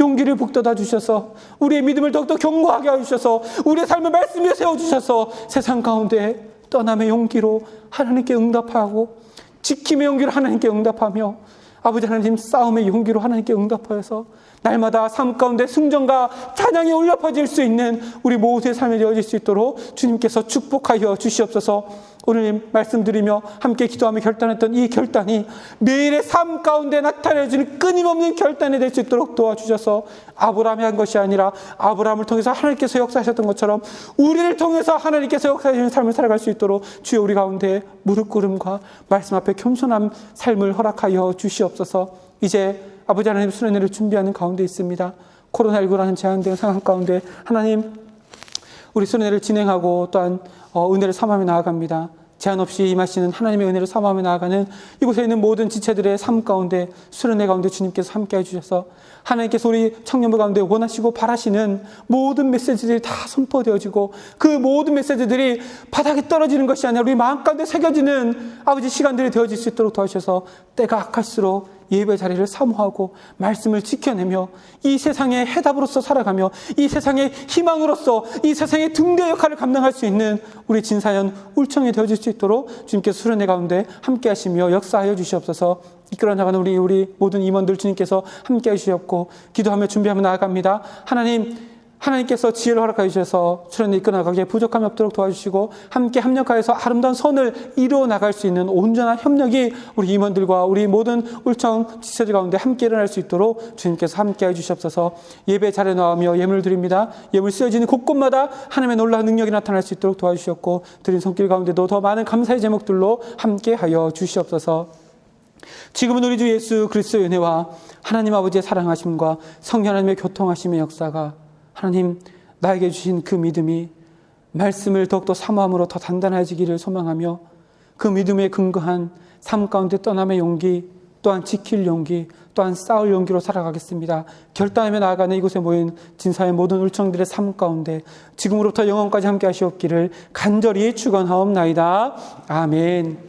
용기를 북돋아 주셔서 우리의 믿음을 더욱더 견고하게 해주셔서 우리의 삶을 말씀 위에 세워주셔서 세상 가운데 떠남의 용기로 하나님께 응답하고 지킴의 용기로 하나님께 응답하며 아버지 하나님, 싸움의 용기로 하나님께 응답하여서 날마다 삶 가운데 승전과 찬양이 울려 퍼질 수 있는 우리 모두의 삶이 되어질 수 있도록 주님께서 축복하여 주시옵소서. 오늘 말씀드리며 함께 기도하며 결단했던 이 결단이 매일의 삶 가운데 나타내주는 끊임없는 결단이 될 수 있도록 도와주셔서 아브라함이 한 것이 아니라 아브라함을 통해서 하나님께서 역사하셨던 것처럼 우리를 통해서 하나님께서 역사하시는 삶을 살아갈 수 있도록 주여 우리 가운데 무릎 꿇음과 말씀 앞에 겸손한 삶을 허락하여 주시옵소서. 이제 아버지 하나님, 수련회를 준비하는 가운데 있습니다. 코로나19라는 제한된 상황 가운데 하나님, 우리 수련회를 진행하고 또한 은혜를 삼하며 나아갑니다. 제한 없이 임하시는 하나님의 은혜를 삼하며 나아가는 이곳에 있는 모든 지체들의 삶 가운데, 수련회 가운데 주님께서 함께 해주셔서 하나님께서 우리 청년부 가운데 원하시고 바라시는 모든 메시지들이 다 선포되어지고 그 모든 메시지들이 바닥에 떨어지는 것이 아니라 우리 마음 가운데 새겨지는 아버지 시간들이 되어질 수 있도록 도와주셔서 때가 악할수록 예배 자리를 사모하고 말씀을 지켜내며 이 세상의 해답으로서 살아가며 이 세상의 희망으로서 이 세상의 등대 역할을 감당할 수 있는 우리 진사연 울청이 되어질 수 있도록 주님께서 수련회 가운데 함께 하시며 역사하여 주시옵소서. 이끌어 나가는 우리 모든 임원들 주님께서 함께 해주시옵고 기도하며 준비하며 나아갑니다. 하나님께서 지혜를 허락하여 주셔서 수련회 이끌어 나가기에 부족함이 없도록 도와주시고 함께 협력하여서 아름다운 선을 이루어 나갈 수 있는 온전한 협력이 우리 임원들과 우리 모든 울청 지체들 가운데 함께 일어날 수 있도록 주님께서 함께 해주시옵소서. 예배 자리에 나오며 예물을 드립니다. 예물 쓰여지는 곳곳마다 하나님의 놀라운 능력이 나타날 수 있도록 도와주시옵고 드린 손길 가운데도 더 많은 감사의 제목들로 함께 하여 주시옵소서. 지금은 우리 주 예수 그리스도의 은혜와 하나님 아버지의 사랑하심과 성령 하나님의 교통하심의 역사가 하나님 나에게 주신 그 믿음이 말씀을 더욱더 사모함으로 더 단단해지기를 소망하며 그 믿음에 근거한 삶 가운데 떠남의 용기, 또한 지킬 용기, 또한 싸울 용기로 살아가겠습니다. 결단하며 나아가는 이곳에 모인 진사의 모든 울청들의 삶 가운데 지금으로부터 영원까지 함께 하시옵기를 간절히 축원하옵나이다. 아멘.